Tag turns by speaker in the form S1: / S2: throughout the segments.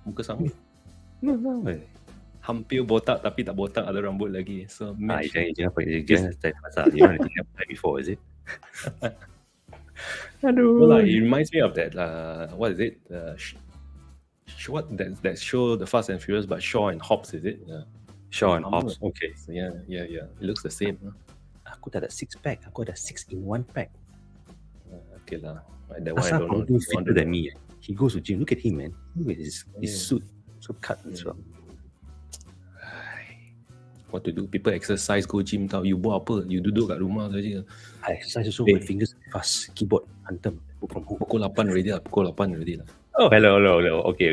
S1: muka sama.
S2: No.
S1: Hampir botak tapi tak botak, ada rambut lagi. So match.
S2: Jangan pasal you know anything about before, is it?
S1: Well, it reminds me of that. What is it? What that show, the Fast and Furious, but Shaw and Hobbs, is it?
S2: Shaw and Hobbs. Okay.
S1: So, yeah. It looks the same.
S2: Aku tak ada 6-pack. Aku ada 6-in-1 pack.
S1: Okay lah. That one I don't know.
S2: He's fitter than me. He goes to gym. Look at him, man. Look at his suit. So cut as well.
S1: What to do? People exercise, go gym tau. You buat apa? You duduk kat rumah saja.
S2: I exercise also. My fingers fast. Keyboard. Hantam.
S1: Pukul 8 already lah.
S2: Oh, hello. Okay.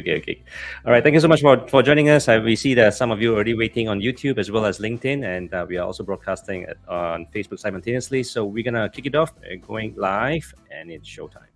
S2: All right, thank you so much for joining us. We see that some of you are already waiting on YouTube as well as LinkedIn, and we are also broadcasting on Facebook simultaneously. So we're going to kick it off, going live, and it's showtime.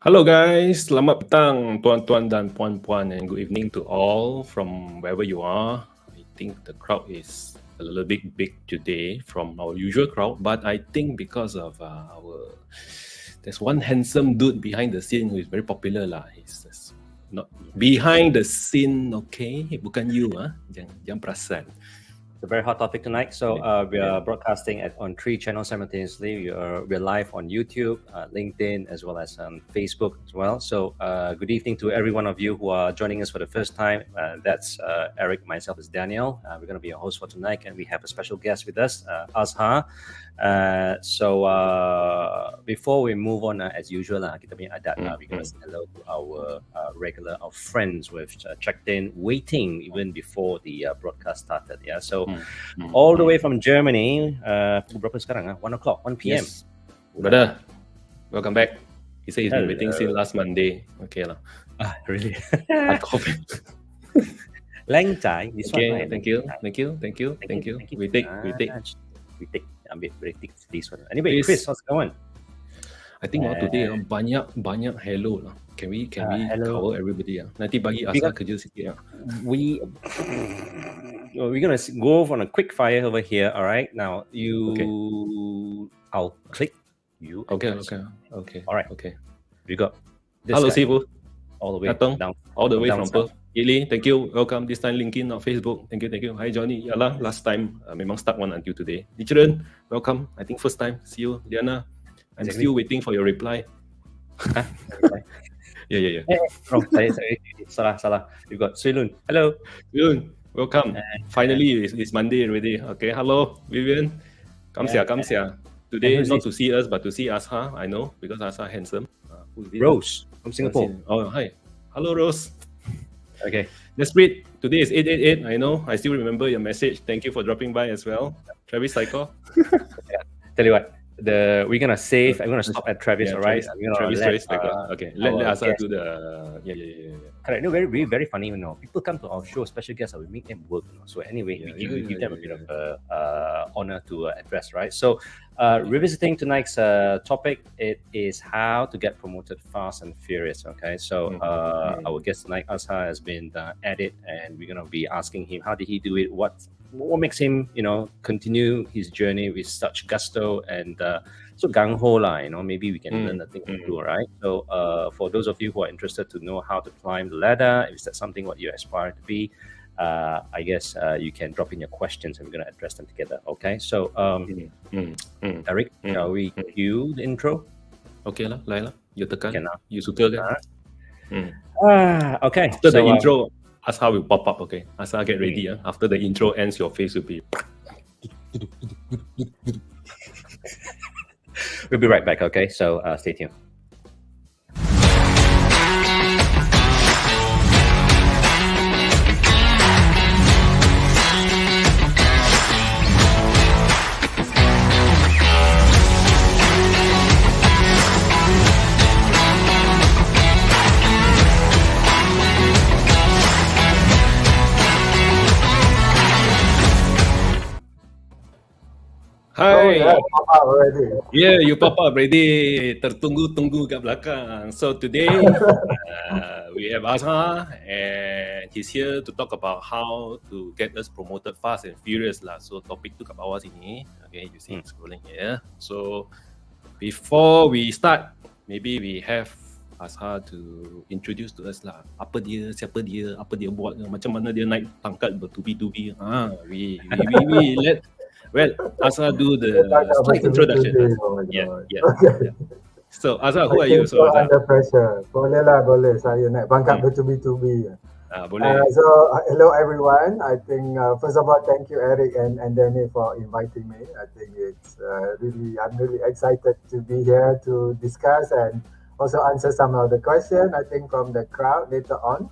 S1: Hello guys, selamat petang tuan-tuan dan puan-puan, and good evening to all from wherever you are. I think the crowd is a little bit big today from our usual crowd, but I think because of there's one handsome dude behind the scene who is very popular lah. He's not behind the scene, okay? Bukan you, jangan perasan.
S2: It's a very hot topic tonight. So we are broadcasting on 3 channels simultaneously. We're live on YouTube, LinkedIn, as well as on Facebook as well. So good evening to every one of you who are joining us for the first time. That's Eric, myself is Daniel. We're going to be your host for tonight, and we have a special guest with us, Azhar. So before we move on, as usual, kita punya adat, we're going to say hello to our our friends who have checked in, waiting even before the broadcast started. Yeah, so all the way from Germany, berapa sekarang? 1 o'clock, 1 p.m.
S1: Yes. Brother, welcome back. He said he's been waiting since last Monday. Okay lah.
S2: Really?
S1: Lang time. Okay, thank you. We take.
S2: Ambil break this one. Anyway, Chris, what's going on?
S1: I think today banyak hello lah. Can we cover everybody? Nanti bagi Azhar kerja sikit.
S2: We're gonna go on a quick fire over here. All right, now I'll click you.
S1: Okay.
S2: All right.
S1: Okay.
S2: We got this
S1: hello,
S2: guy.
S1: Sifu.
S2: All the way down.
S1: All the way from Perth. Ili, thank you. Welcome. This time LinkedIn or Facebook. Thank you. Hi Johnny. Yalah, last time memang start one until today. Dicheren, welcome. I think first time. See you, Liana. I'm still waiting for your reply. Yeah.
S2: Wrong. Salah. You got Suilun. Hello.
S1: Suilun, welcome. Finally, it's Monday already. Okay, hello, Vivian. Come here. Today, not to see us, but to see Azhar. I know, because Azhar handsome.
S2: Who's this? Rose from Singapore.
S1: Oh, hi. Hello, Rose.
S2: Okay.
S1: Let's read. Today is 888. I know. I still remember your message. Thank you for dropping by as well. Travis Cycle.
S2: Tell you what. We're gonna save. I'm gonna stop at Travis. All right.
S1: Travis. Okay. Let Azhar do the. Yeah.
S2: Correct. No, very, very funny. People come to our show, special guests, we make them work. So anyway, we give them a bit of honor to address, right? So, revisiting tonight's topic, it is how to get promoted fast and furious. Okay. So our guest tonight, Azhar, has been at it, and we're gonna be asking him how did he do it, what makes him continue his journey with such gusto and so gung ho lah, maybe we can learn a thing or two, right? So for those of you who are interested to know how to climb the ladder, if that's something what you aspire to be, I guess you can drop in your questions and we're going to address them together. Okay, so Eric, shall we cue the intro?
S1: Okay lah, Laila, you tekan, you suka kan?
S2: Okay.
S1: After the intro, Azhar will pop up, okay? Azhar, get ready. After the intro ends, your face will be...
S2: We'll be right back, okay? So stay tuned.
S1: Hi!
S3: yeah, pop up already.
S1: Yeah, you pop up already. Tertunggu-tunggu kat belakang. So today, we have Azhar, and he's here to talk about how to get us promoted fast and furious lah. So topik tu kat bawah sini. Okay, you see scrolling here. So before we start, maybe we have Azhar to introduce to us lah. Apa dia, siapa dia, apa dia buat, macam mana dia naik pangkat bertubi-tubi. We let Azhar do the slight introduction. Yeah.
S3: Okay.
S1: So Azhar, who are you?
S3: So
S1: Azhar,
S3: under pressure. Boleh. Saya naik pangkat bertubi-tubi.
S1: boleh.
S3: So hello everyone. I think first of all, thank you Eric and Danny for inviting me. I think it's I'm really excited to be here to discuss and also answer some of the questions I think from the crowd later on.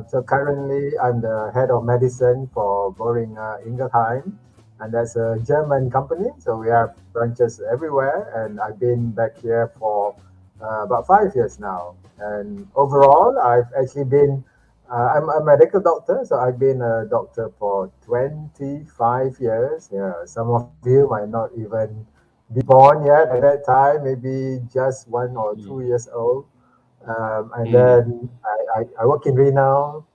S3: So currently I'm the head of medicine for Boehringer Ingelheim. And that's a German company, so we have branches everywhere. And I've been back here for about 5 years now. And overall, I've actually been, I'm a medical doctor, so I've been a doctor for 25 years. Yeah, some of you might not even be born yet at that time, maybe just 1 or 2 years old. And then I work in renal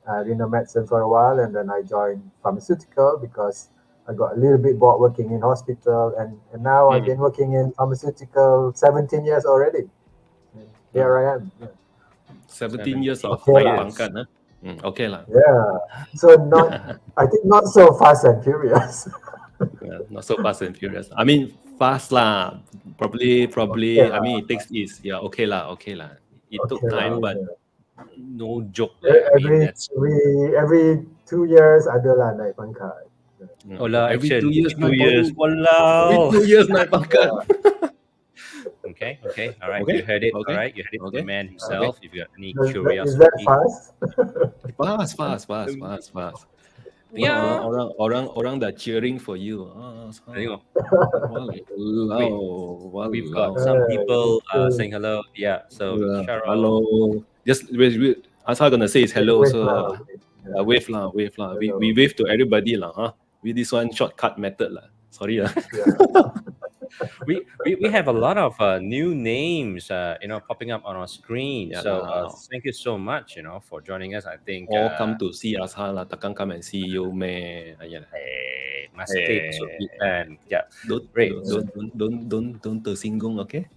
S3: medicine for a while, and then I joined pharmaceutical because I got a little bit bored working in hospital, and now I've been working in pharmaceutical 17 years already. Here I am. Yeah.
S1: 17 years of
S3: Okay.
S1: pangkat, huh? Okay lah.
S3: Yeah. So I think not so fast and furious.
S1: Yeah, not so fast and furious. I mean, fast lah. Probably.
S3: Okay,
S1: I mean, it takes is okay lah. It took
S3: Okay,
S1: time, but
S3: yeah.
S1: no joke. I mean, that's
S3: Every 2 years adalah naik pangkat.
S1: every
S2: action.
S1: 2 years.
S2: 2 years.
S1: Every
S2: Walao.
S1: 2 years naik pangkat.
S2: Okay. All right.
S1: Okay,
S2: You heard it.
S1: okay,
S2: All right. You heard it from the
S1: okay,
S2: man himself. If you got any
S3: Is
S2: curiosity.
S3: that fast?
S1: Fast.
S2: Yeah.
S1: Orang dah cheering for you.
S2: Tengok.
S1: Wow.
S2: We've got some people saying hello. Yeah. So Cheryl.
S1: Hello. Just Azhar gonna say is hello.
S3: Wave
S1: So
S3: lah.
S1: wave lah. We wave to everybody lah. With this one shortcut method lah. Sorry lah.
S2: we have a lot of new names popping up on our screen.
S1: Yeah,
S2: so
S1: lah.
S2: thank you so much for joining us. I think
S1: All come to see Azhar lah. Takkan come and see you meh. Ayan.
S2: must take and yeah.
S1: Don't tersinggung, okay?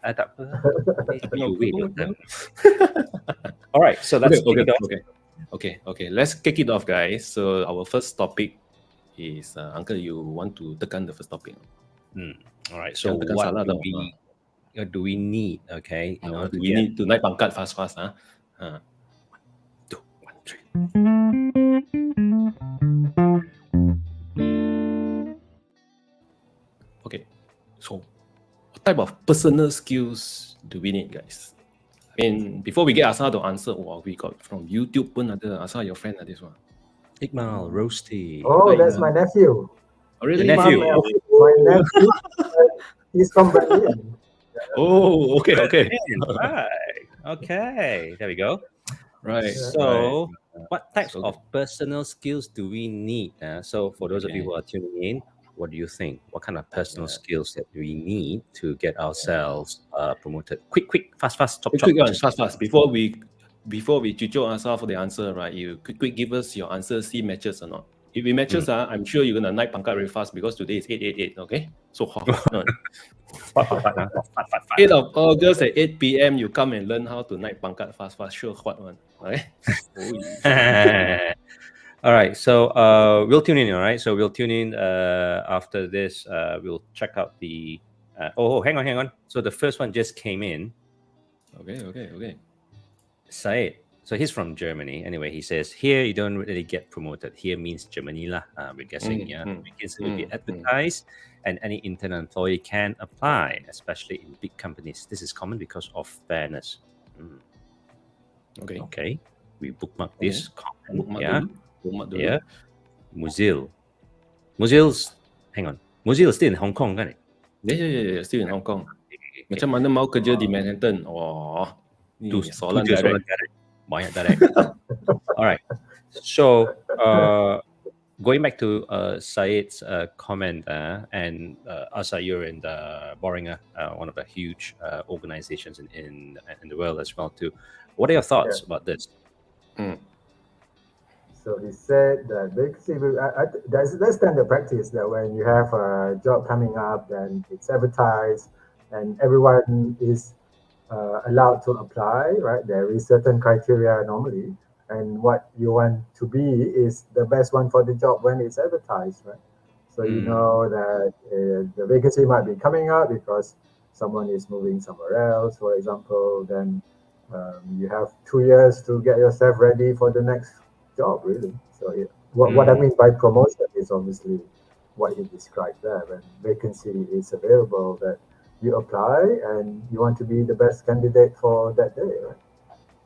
S2: Tak apa. You wait. All right, so let's kick it off.
S1: Okay. Let's kick it off, guys. So our first topic is Uncle, you want to tekan the first topic?
S2: All right. So what do we need? Okay,
S1: we need to naik pangkat fast. 1, 2, 1, 3. Okay. So what type of personal skills do we need, guys? I mean, before we get Azhar to answer, we got from YouTube pun ada. Azhar, your friend this one.
S2: Iqmal Roasty.
S3: Oh, that's my nephew.
S1: Oh, really?
S2: Your nephew?
S3: My nephew. He's from Berlin.
S1: Oh, okay.
S2: Right. Okay. There we go.
S1: Right.
S2: So, what types of personal skills do we need? So, for those of you who are tuning in, what do you think? What kind of personal skills that we need to get ourselves promoted? Quick, fast, chop.
S1: Fast. Before we chucho Azhar for the answer, right? You quick give us your answer. See matches or not? If it matches, I'm sure you're gonna naik pangkat very fast because today is 888. Okay, so hot. 8 of August at 8 p.m. You come and learn how to naik pangkat fast. Sure, hot one. Okay.
S2: All right, so we'll tune in. All right, so we'll tune in after this. We'll check out the. Hang on. So the first one just came in.
S1: Okay.
S2: Said. So he's from Germany. Anyway, he says here you don't really get promoted. Here means Germany lah. We're guessing, yeah. Vacancy will be advertised, and any internal employee can apply, especially in big companies. This is common because of fairness.
S1: Okay.
S2: Okay, we bookmark this comment.
S1: Bookmark
S2: Yeah,
S1: dulu.
S2: yeah. Muzil's hang on. Muzil still in Hong Kong, kan?
S1: Yeah, still in Hong Kong. Macam mana mau kerja di Manhattan? Oh, ni soalan direct.
S2: Banyak direct. All right. So, going back to Said's comment, and Azhar, you're in the Boehringer, one of the huge organizations in the world as well too. What are your thoughts about this?
S3: So he said that basically, that's standard practice that when you have a job coming up and it's advertised and everyone is allowed to apply, right? There is certain criteria normally, and what you want to be is the best one for the job when it's advertised, right? So you know that the vacancy might be coming out because someone is moving somewhere else, for example. Then you have 2 years to get yourself ready for the next job, really. So what I mean by promotion is obviously what you described there. When vacancy is available, that you apply and you want to be the best candidate for that day, right?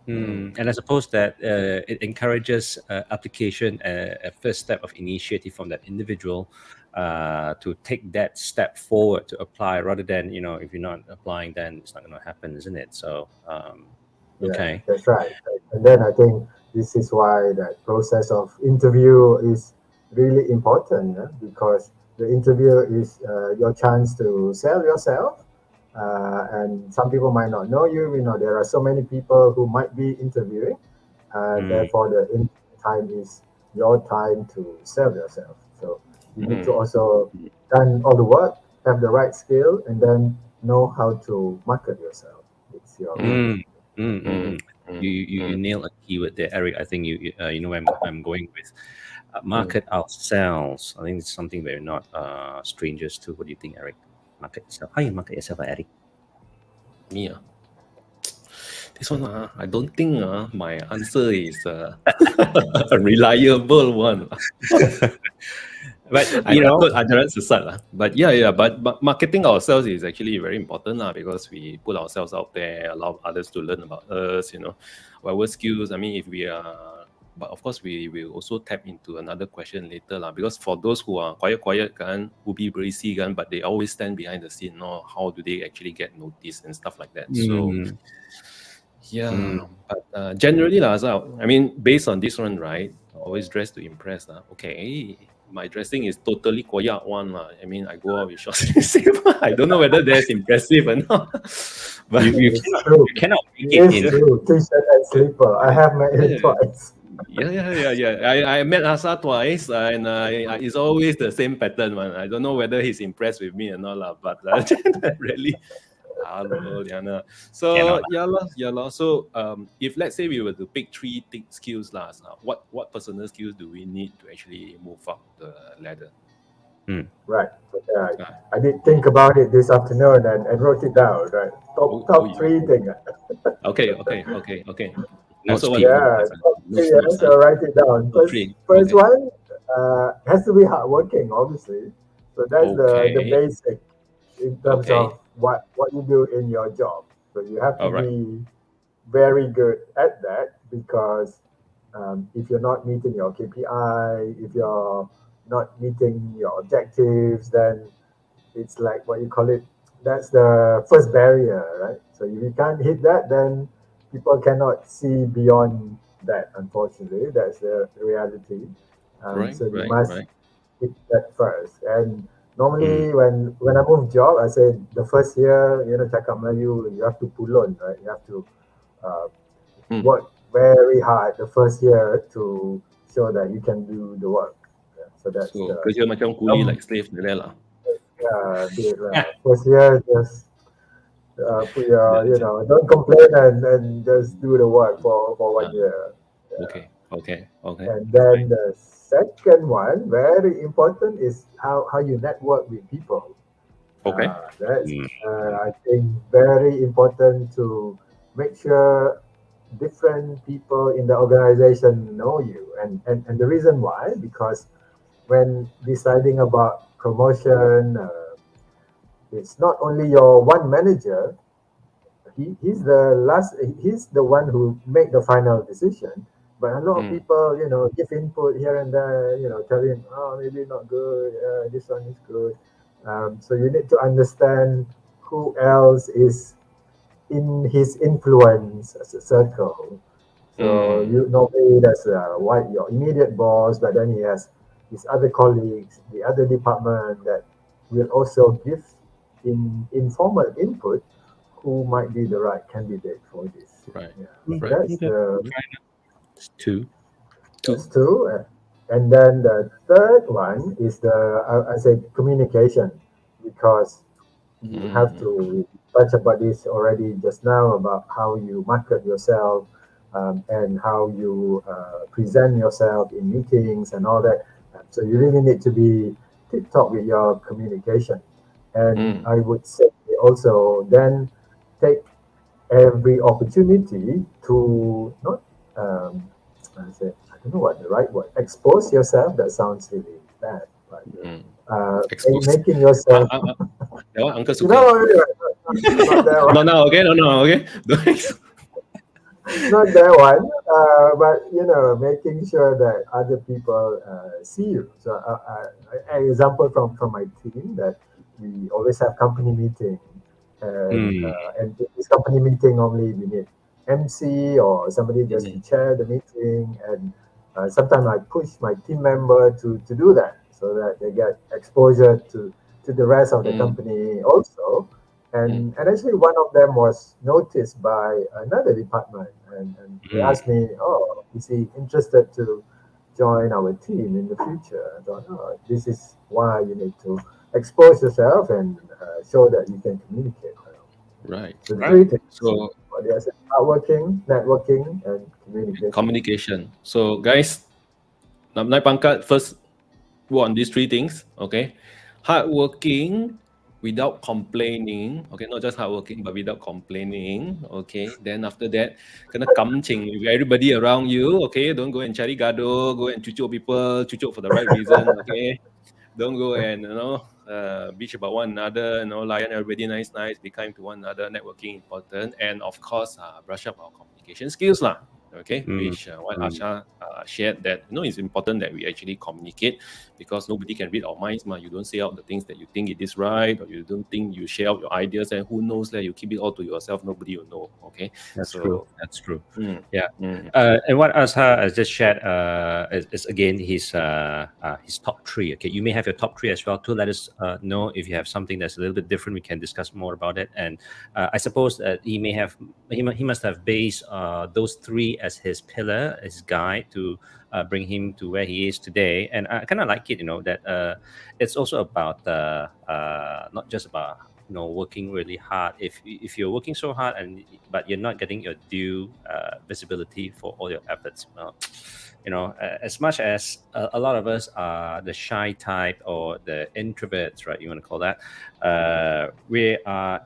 S2: And I suppose that it encourages application, a first step of initiative from that individual to take that step forward to apply, rather than, if you're not applying, then it's not going to happen, isn't it? So, okay.
S3: That's right. And then I think this is why that process of interview is really important, because the interview is your chance to sell yourself. And some people might not know you. There are so many people who might be interviewing. Therefore, the interview time is your time to sell yourself. So you need to also done all the work, have the right skill, and then know how to market yourself. It's your
S2: You nailed a keyword there, Eric. I think you know where I'm going with. Market ourselves. I think it's something we're not strangers to. What do you think, Eric? Market yourself. How you market yourself, Eric?
S1: Me, this one, I don't think my answer is a reliable one.
S2: But
S1: I takut sesat lah. But but marketing ourselves is actually very important because we put ourselves out there, allow others to learn about us. Our skills. I mean, if we are. But of course, we will also tap into another question later lah. Because for those who are quiet kan, who be berisi kan, but they always stand behind the scene. How do they actually get noticed and stuff like that? So, but generally lah, I mean, based on this one, right? Always dress to impress lah. Okay, my dressing is totally koyak one lah. I mean, I go out with shorts. I don't know whether that's impressive or not. But
S2: you cannot make it in
S3: t-shirt and slipper. I have met it twice.
S1: I met Azhar twice, and it's always the same pattern, man. I don't know whether he's impressed with me or not, but really, hello, Diana. So So if let's say we were to pick 3 skills, what personal skills do we need to actually move up the ladder?
S3: Right. I did think about it this afternoon and wrote it down. Right. Top 3 things.
S1: Okay.
S3: So write it down. First one has to be hardworking, obviously. So that's the basic in terms of what you do in your job. So you have to be very good at that, because if you're not meeting your KPI, if you're not meeting your objectives, then it's like what you call it. That's the first barrier, right? So if you can't hit that, then people cannot see beyond that, unfortunately. That's the reality. So you must hit that first. And normally when I move job, I say the first year, cakap Melayu, you have to pulon, right? You have to work very hard the first year to show that you can do the work. So that's
S1: kerja macam kuli, like slave lah.
S3: First year, just put your, don't complain and just do the work for 1 year.
S1: Okay.
S3: And then the second one, very important, is how you network with people. That's I think very important to make sure different people in the organization know you, and the reason why, because when deciding about promotion, it's not only your one manager. He's the one who make the final decision, but a lot of people, give input here and there, tell him, oh, maybe not good, this one is good. So you need to understand who else is in his influence as a circle. So you normally there's your immediate boss, but then he has his other colleagues, the other department that will also give informal input who might be the right candidate for this.
S1: Right.
S3: Yeah.
S1: Right.
S3: That's
S2: Okay.
S3: the
S1: It's two.
S3: that's two. And then the third one is I say communication, because you have to touch about this already just now about how you market yourself, and how you present yourself in meetings and all that. So you really need to be tip top with your communication. And I would say also then take every opportunity to not I don't know what the right word, expose yourself. That sounds really bad, but
S1: Expose.
S3: making yourself
S1: That one Uncle
S3: no,
S1: suka.
S3: anyway, not that one.
S1: No, now, okay, no, okay.
S3: Not that one, but making sure that other people see you. So, an example from my team, that we always have company meeting, and in this company meeting normally we need MC or somebody just to chair the meeting, and sometimes I push my team member to do that so that they get exposure to the rest of the company also. And actually, one of them was noticed by another department, and they asked me, "Oh, is he interested to join our team in the future?" I thought, "Oh, this is why you need to expose yourself and show that you can communicate well."
S1: Right.
S3: So the three things:
S1: So
S3: what they said, hardworking, networking, and communication.
S1: communication. So guys, naik pangkat first work on these three things. Okay, hardworking without complaining. Okay, not just hardworking but without complaining. Okay, then after that, kena kamching with everybody around you. Okay, don't go and cari gaduh, go and cucuk people, cucuk for the right reason. Okay, don't go and bitch about one another. Layan everybody nice, be kind to one another. Networking important, and of course, brush up our communication skills lah. Okay, which what Azhar shared, that it's important that we actually communicate, because nobody can read our minds. You don't say out the things that you think it is right, or you don't think you share out your ideas, and who knows that you keep it all to yourself, nobody will know. Okay,
S2: That's true. That's true. Yeah.
S1: Mm.
S2: And what Azhar has just shared is again his top three. Okay, you may have your top three as well too. Let us know if you have something that's a little bit different. We can discuss more about it. And I suppose that he must have based those three as his pillar, his guide to bring him to where he is today. And I kind of like it, that it's also about not just about working really hard. If you're working so hard but you're not getting your due visibility for all your efforts, well, as much as a lot of us are the shy type or the introverts, right? You want to call that? We are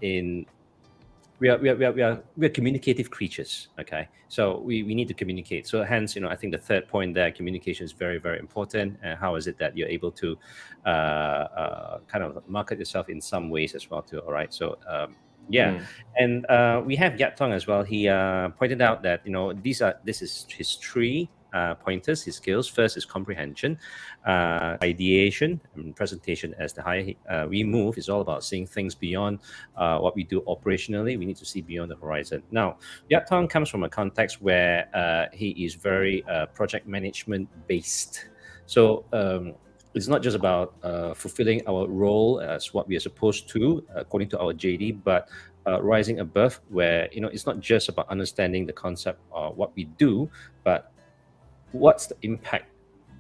S2: communicative creatures. Okay, so we need to communicate. So hence, I think the third point there, communication is very, very important. And how is it that you're able to kind of market yourself in some ways as well too? All right, so and we have Yat Tong as well. He pointed out that this is his three pointers, his skills. First is comprehension, ideation, and presentation. As the higher we move, is all about seeing things beyond what we do operationally. We need to see beyond the horizon. Now, Yat Tong comes from a context where he is very project management based. So it's not just about fulfilling our role as what we are supposed to, according to our JD, but rising above, where it's not just about understanding the concept of what we do, but what's the impact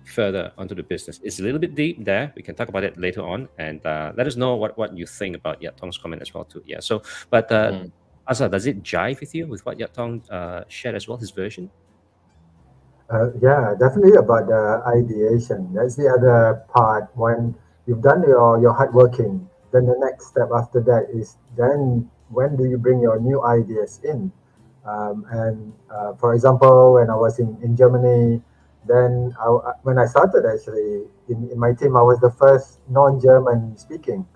S2: further onto the business. It's a little bit deep there. We can talk about it later on, and let us know what you think about Yat Tong's comment as well too. Yeah. So, but Azhar, does it jive with you with what Yat Tong shared as well, his version?
S3: Yeah, definitely about the ideation. That's the other part. When you've done your hard working, then the next step after that is then when do you bring your new ideas in? For example, when I was in Germany, then when I started actually in my team, I was the first non-German speaking,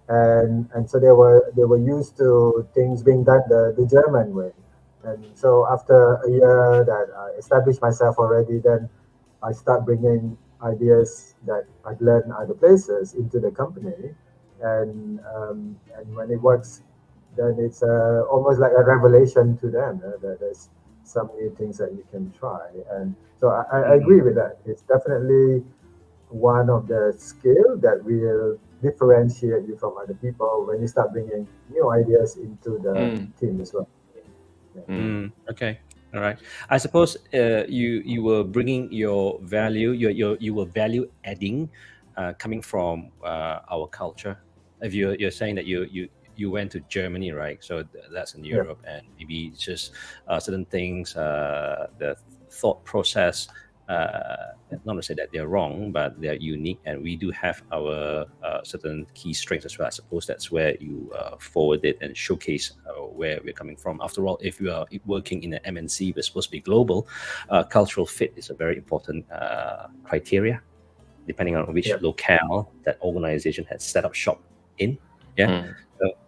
S3: and so they were used to things being done the German way. And so after a year that I established myself already, then I start bringing ideas that I've learned other places into the company, and when it works, then it's almost like a revelation to them that there's some new things that you can try. And so I agree with that. It's definitely one of the skill that will differentiate you from other people when you start bringing new ideas into the team as well.
S2: Okay. All right. I suppose you were bringing your value, you were value adding, coming from our culture. If you're saying that you went to Germany, right? So that's in Europe, and maybe just certain things, the thought process. Not to say that they're wrong, but they're unique, and we do have our certain key strengths as well. I suppose that's where you forward it and showcase where we're coming from. After all, if you are working in an MNC, we're supposed to be global. Cultural fit is a very important criteria, depending on which locale that organization has set up shop in. Yeah,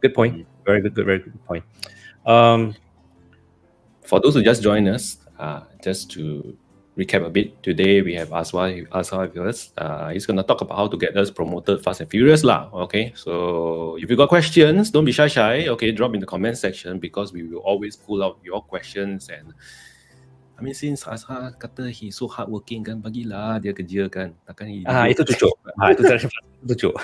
S2: good point. Very good point.
S1: For those who just joined us, just to recap a bit, today we have Azhar with us. He's going to talk about how to get us promoted fast and furious lah. Okay, so if you got questions, don't be shy. Okay, drop in the comment section, because we will always pull out your questions. And I mean, since Azhar kata he's so hardworking kan, bagilah dia kerja kan. Takkan
S2: itu cucuk. Itu cucuk.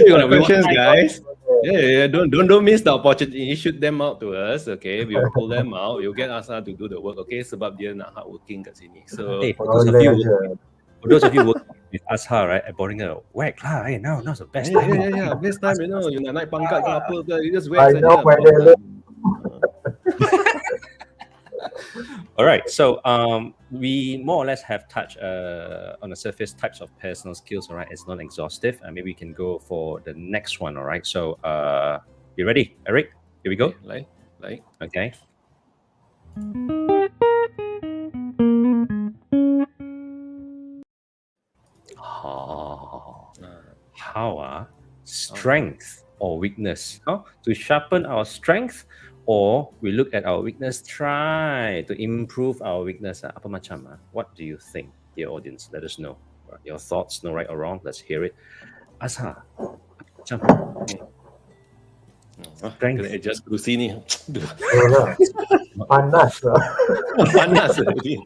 S1: You got questions, guys? Yeah. Don't miss the opportunity. You shoot them out to us. Okay, we will pull them out. You'll get Azhar to do the work. Okay, sebab dia nak hardworking kat sini. So
S2: for those of you working with Azhar, right, at Boehringer, whack lah. Hey, now's the best time.
S1: Yeah. Best time, you know. You nak naik pangkat ke apa ke, you just
S3: I know where they live.
S2: All right, so we more or less have touched on the surface types of personal skills. All right, it's not exhaustive, and maybe we can go for the next one. All right, so you ready, Eric? Here we go.
S1: Like.
S2: Okay. How strength or weakness? To sharpen our strength, or we look at our weakness, try to improve our weakness. Apa macam? What do you think, dear audience? Let us know your thoughts. No right or wrong. Let's hear it. Azhar, macam
S1: strength. Kena adjust kerusi ni.
S3: Panas lah.
S1: Panas lagi.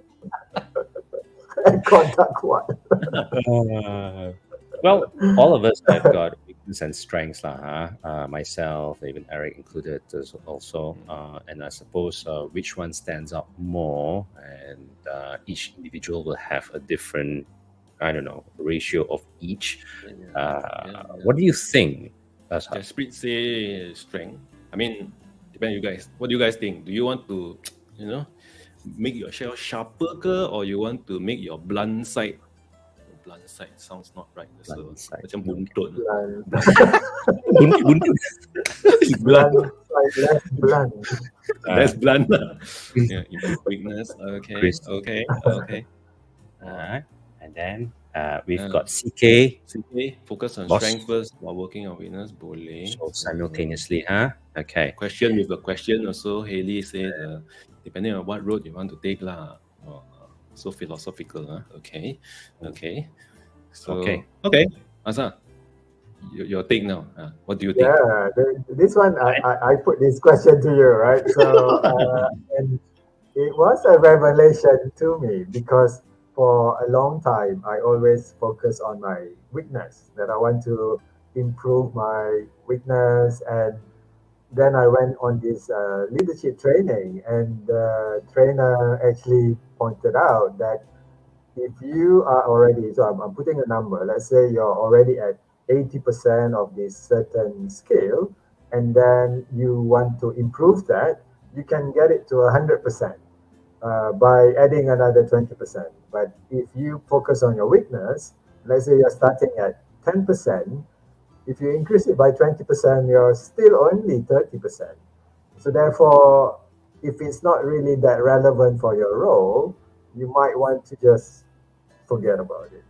S3: Aircon tak kuat.
S2: Well, all of us have got weaknesses and strengths lah. Myself, even Eric included, also. And I suppose which one stands out more, and each individual will have a different, ratio of each. What do you think?
S1: Jaspreet say strength. I mean, depend you guys. What do you guys think? Do you want to, make your shell sharper ke, or you want to make your blunt side? Blunt side sounds not right. So macam buntut.
S2: Buntut.
S3: Blunt side, less blunt.
S1: Less blunt. Yeah, improve weakness. Okay.
S2: Alright. And then we've got CK.
S1: Focus on strength first while working on weakness. Boleh.
S2: So simultaneously, Okay.
S1: Question with a question also. Haley said, depending on what road you want to take lah. So philosophical, Okay. So okay. Azhar, your take now. What do you think?
S3: Yeah, this one I put this question to you, right? So and it was a revelation to me, because for a long time I always focus on my weakness, that I want to improve my weakness. And then I went on this leadership training, and the trainer actually pointed out that if you are already, so I'm putting a number, let's say you're already at 80% of this certain skill, and then you want to improve that, you can get it to 100% by adding another 20%. But if you focus on your weakness, let's say you're starting at 10%, if you increase it by 20%, you're still only 30%. So therefore, if it's not really that relevant for your role, you might want to just forget about it,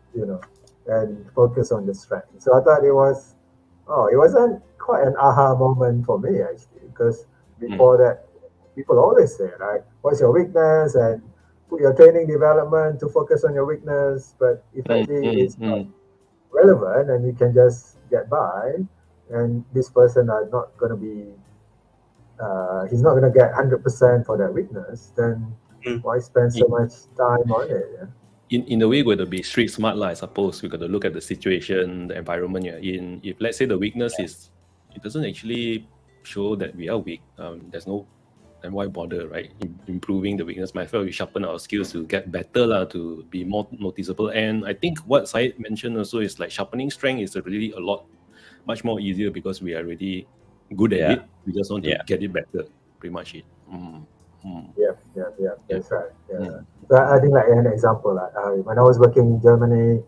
S3: and focus on the strength. So I thought it wasn't quite an aha moment for me actually, because before that, people always say, right, what's your weakness and put your training development to focus on your weakness, but effectively it's not relevant and you can just get by, and this person are not going to be he's not going to get 100% for that weakness, then why spend so much time on it? Yeah?
S1: In a way, we're going to be street smart, I suppose. We've got to look at the situation, the environment you're in. If let's say the weakness is, it doesn't actually show that we are weak. There's no, then why bother, right? Improving the weakness. Might as well we sharpen our skills to get better, to be more noticeable. And I think what Syed mentioned also is like sharpening strength is really a lot, much more easier because we are already good at it. We just want to get it better, pretty much it.
S3: Yeah, that's right. Yeah. So I think like an example, when I was working in Germany,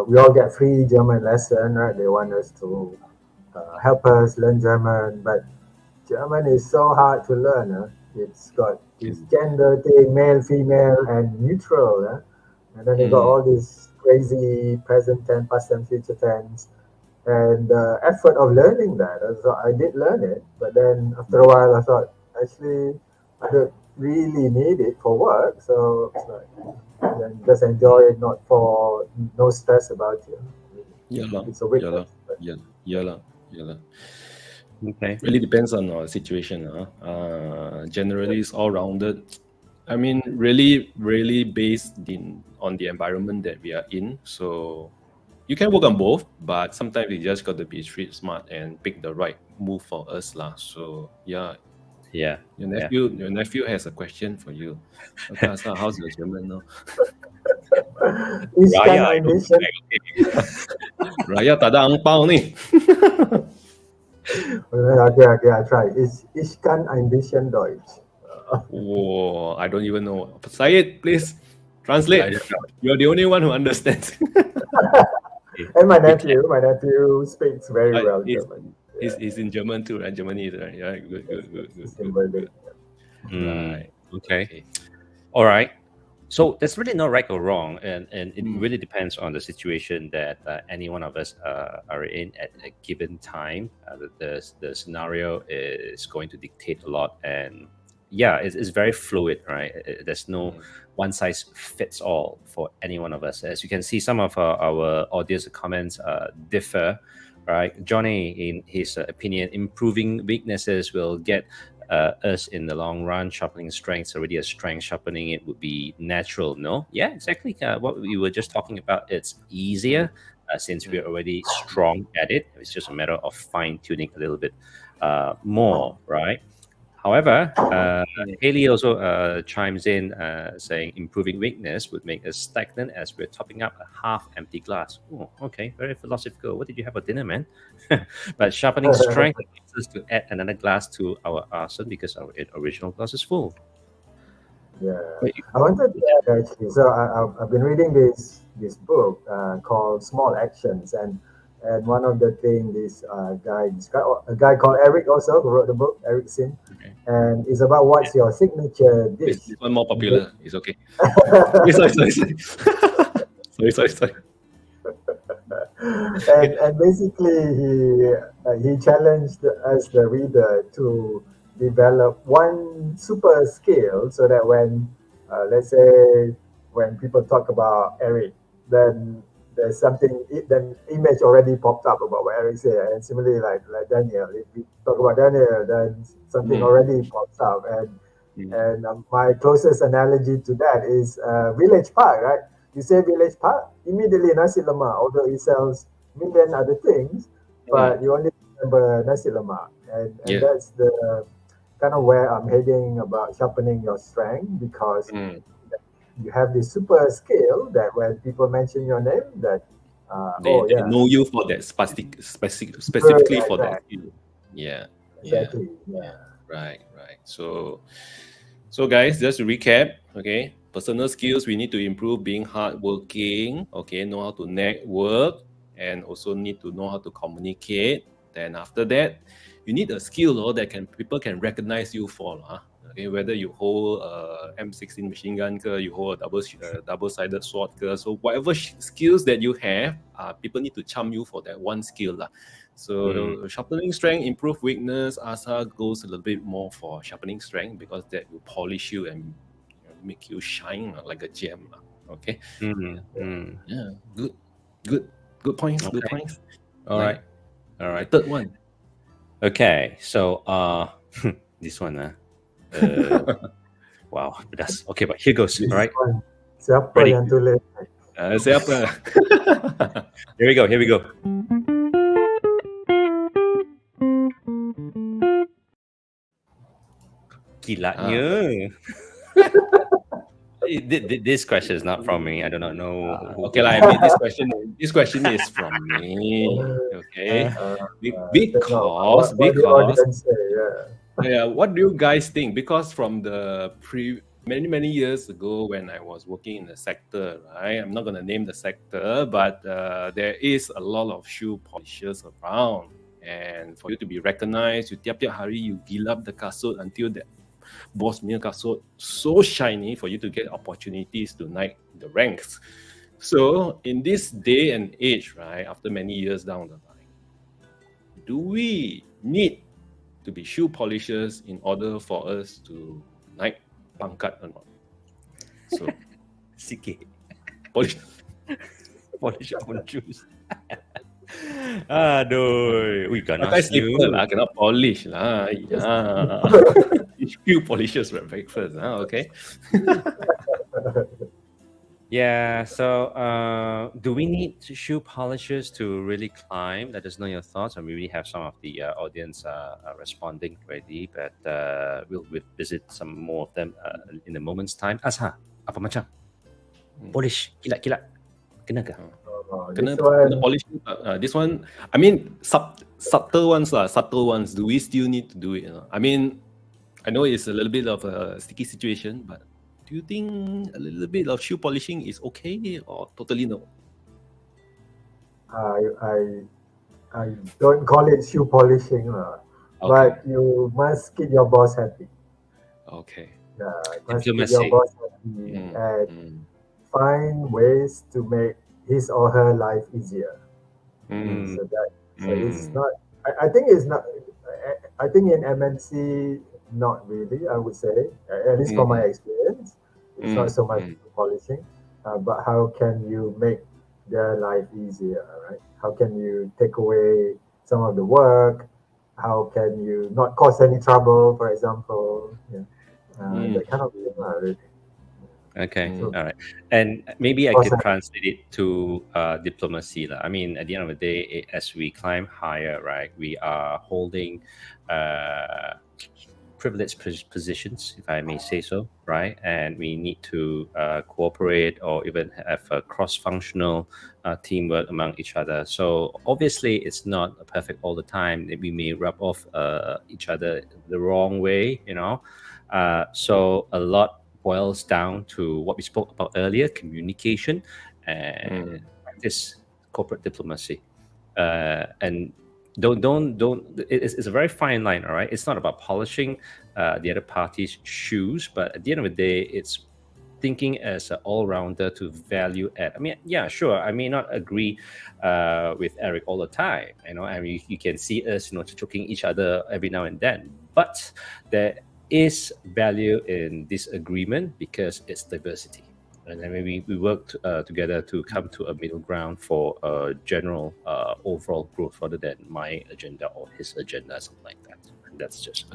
S3: we all get free German lesson, right? They want us to help us learn German, but German is so hard to learn. It's got this gender thing, male, female, and neutral. And then they got all these crazy present tense, past tense, future tense. And the effort of learning that, I did learn it, but then after a while I thought, actually, I don't really need it for work. So it's like, then just enjoy it, no stress about it. It's a weakness.
S2: Okay.
S1: Really depends on our situation. Generally, it's all rounded. I mean, really, really based on the environment that we are in. So you can work on both, but sometimes you just got to be street smart and pick the right move for us, lah. So yeah. Your nephew has a question for you. Okay, Azhar, how's your German now?
S2: Raya, I don't
S3: ambition.
S1: Raya tak ada angpau ni.
S3: Okay, I try. Ich kann ein bisschen Deutsch.
S1: Whoa, I don't even know. Syed, please translate. You're the only one who understands.
S3: And my nephew speaks very well German.
S1: He's in German too, right? Germany, right? Yeah, good.
S2: Right. Okay. All right. So there's really no right or wrong, and it really depends on the situation that any one of us are in at a given time. The scenario is going to dictate a lot, and it's very fluid, right? There's no one size fits all for any one of us. As you can see, some of our audience comments differ, right? Johnny, in his opinion, improving weaknesses will get us in the long run. Sharpening strengths, already a strength, sharpening it would be natural. No, yeah, exactly what we were just talking about. It's easier since we're already strong at it. It's just a matter of fine tuning a little bit more, right? However, Haley also chimes in saying improving weakness would make us stagnant as we're topping up a half-empty glass. Oh, okay, very philosophical. What did you have for dinner, man? But sharpening strength allows us to add another glass to our arsenal because our original glass is full.
S3: Yeah, I wanted to add actually. So I've been reading this book called Small Actions, and one of the things this guy described, a guy called Eric also who wrote the book, Eric Sim, and it's about what's your signature dish.
S1: This one more popular. It's okay. Sorry.
S3: And basically he challenged us, the reader, to develop one super skill so that when let's say when people talk about Eric, then there's something, then image already popped up about what Eric said. And similarly, like Daniel, if we talk about Daniel, then something already pops up. And my closest analogy to that is Village Park, right? You say Village Park, immediately nasi lemak, although it sells million other things, but you only remember nasi lemak. And that's the kind of where I'm heading about sharpening your strength, because you have this super skill that when people mention your name, that
S1: they know you for that specifically for that skill.
S3: Exactly.
S1: Right. So guys, just to recap, okay, personal skills we need to improve: being hardworking, okay, know how to network, and also need to know how to communicate. Then after that, you need a skill that people can recognize you for. Okay, whether you hold a M16 machine gun, you hold a double-sided sword, so whatever skills that you have, people need to charm you for that one skill lah. So sharpening strength, improve weakness. Azhar goes a little bit more for sharpening strength because that will polish you and make you shine like a gem lah. Okay. Yeah. Good points.
S2: Okay.
S1: Good points.
S2: All right.
S1: Third one.
S2: Okay, so this one, wow, that's okay. But here goes. All right,
S3: Siapa
S2: Ready.
S3: yang tulis?
S1: Siapa?
S2: here we go. Kilatnya. This question is not from me. I do not know.
S1: Okay, I mean, this question is from me. Okay, because what do you guys think? Because from the many years ago when I was working in the sector, right? I'm not gonna name the sector, but there is a lot of shoe polishers around, and for you to be recognized, you tiap hari you gilap the kasut until that boss punya kasut so shiny for you to get opportunities to naik the ranks. So in this day and age, right, after many years down the line, do we need to be shoe polishers in order for us to naik pangkat or not? So
S2: Sikit.
S1: polish
S2: on shoes. Aduh, we gonna
S1: pakai slipper lah, cannot polish lah. Yeah. Shoe polishers for breakfast. Okay.
S2: Yeah, so do we need shoe polishers to really climb? Let us know your thoughts, and we really have some of the audience responding already, but we'll visit some more of them in a moment's time. Azhar, apa macam? Polish, kilat. Kena ke?
S1: Kena polish. This one, I mean, subtle ones. Do we still need to do it? I mean, I know it's a little bit of a sticky situation, but do you think a little bit of shoe polishing is okay or totally no?
S3: I don't call it shoe polishing, but you must keep your boss happy.
S1: Okay.
S3: Yeah, must keep your boss happy and find ways to make his or her life easier. So it's not. I think it's not. I think in MNC, not really. I would say, at least from my experience, it's not so much polishing, but how can you make their life easier, right? How can you take away some of the work? How can you not cause any trouble, for example? That kind of thing, really.
S2: Okay, all right. And maybe I can translate it to diplomacy. I mean, at the end of the day, as we climb higher, right, we are holding privileged positions, if I may say so, right? And we need to cooperate or even have a cross-functional teamwork among each other. So obviously, it's not perfect all the time. We may rub off each other the wrong way, So a lot boils down to what we spoke about earlier: communication and practice corporate diplomacy. And don't. It's a very fine line, all right. It's not about polishing the other party's shoes, but at the end of the day, it's thinking as an all-rounder to value add. I mean, yeah, sure. I may not agree with Eric all the time. I mean, you can see us, choking each other every now and then, but there is value in this agreement because it's diversity, and then maybe we work together to come to a middle ground for a general overall growth rather than my agenda or his agenda, something like that. And that's just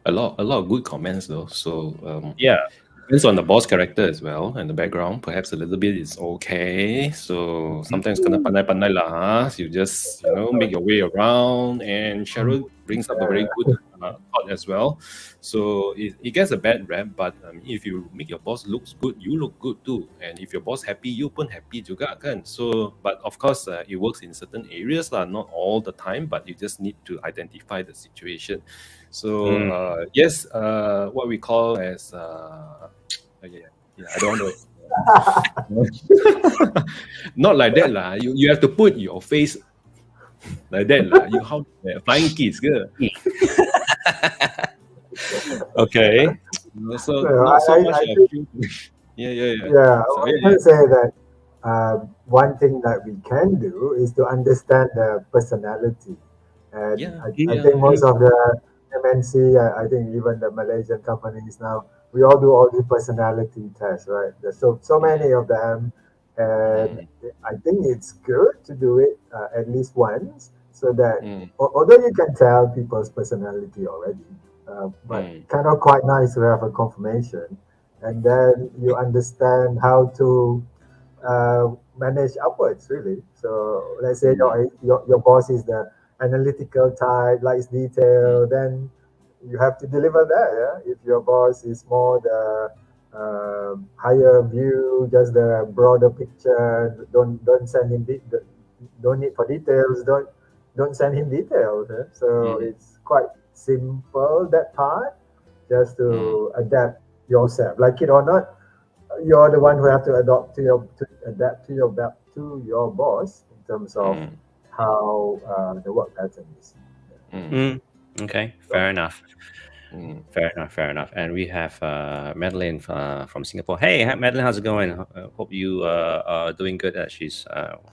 S1: a lot of good comments though. So
S2: yeah,
S1: depends on the boss character as well and the background. Perhaps a little bit is okay. So sometimes kena pandai-pandai lah. You just make your way around. And Cheryl brings up a very good thought as well. So it gets a bad rap, but if you make your boss looks good, you look good too. And if your boss happy, you pun happy juga kan. So, but of course, it works in certain areas lah, not all the time. But you just need to identify the situation. So yes, what we call as I don't know. Not like that lah. You have to put your face like that lah. You how flying kiss ke?
S2: Okay.
S1: So
S3: So
S1: not so much
S3: I
S1: of
S3: think,
S1: you. Yeah.
S3: yeah, I
S1: So
S3: was going to say that one thing that we can do is to understand the personality. And
S1: yeah,
S3: I think
S1: yeah.
S3: most of the MNC, I think even the Malaysian companies now, we all do all the personality tests, right? There's so many of them. And
S1: Mm,
S3: I think it's good to do it at least once so that,
S1: mm,
S3: although you can tell people's personality already, but
S1: mm,
S3: kind of quite nice to have a confirmation and then you understand how to manage upwards really. So let's say
S1: mm,
S3: your boss is the analytical type, likes
S1: mm,
S3: detail, then you have to deliver that. Yeah? If your boss is more the higher view, just the broader picture, don't send him don't need for details, don't send him details. Yeah? So
S1: mm,
S3: it's quite simple that part, just
S1: mm,
S3: to adapt yourself, like it or not. You're the one who have to adapt to your boss in terms of
S1: mm,
S3: how the work pattern is.
S1: mm,
S2: Mm, okay,
S3: So,
S2: fair enough.
S1: mm.
S2: Fair enough. And we have Madeline from Singapore. Hey, Madeline, how's it going? Hope you are doing good. She's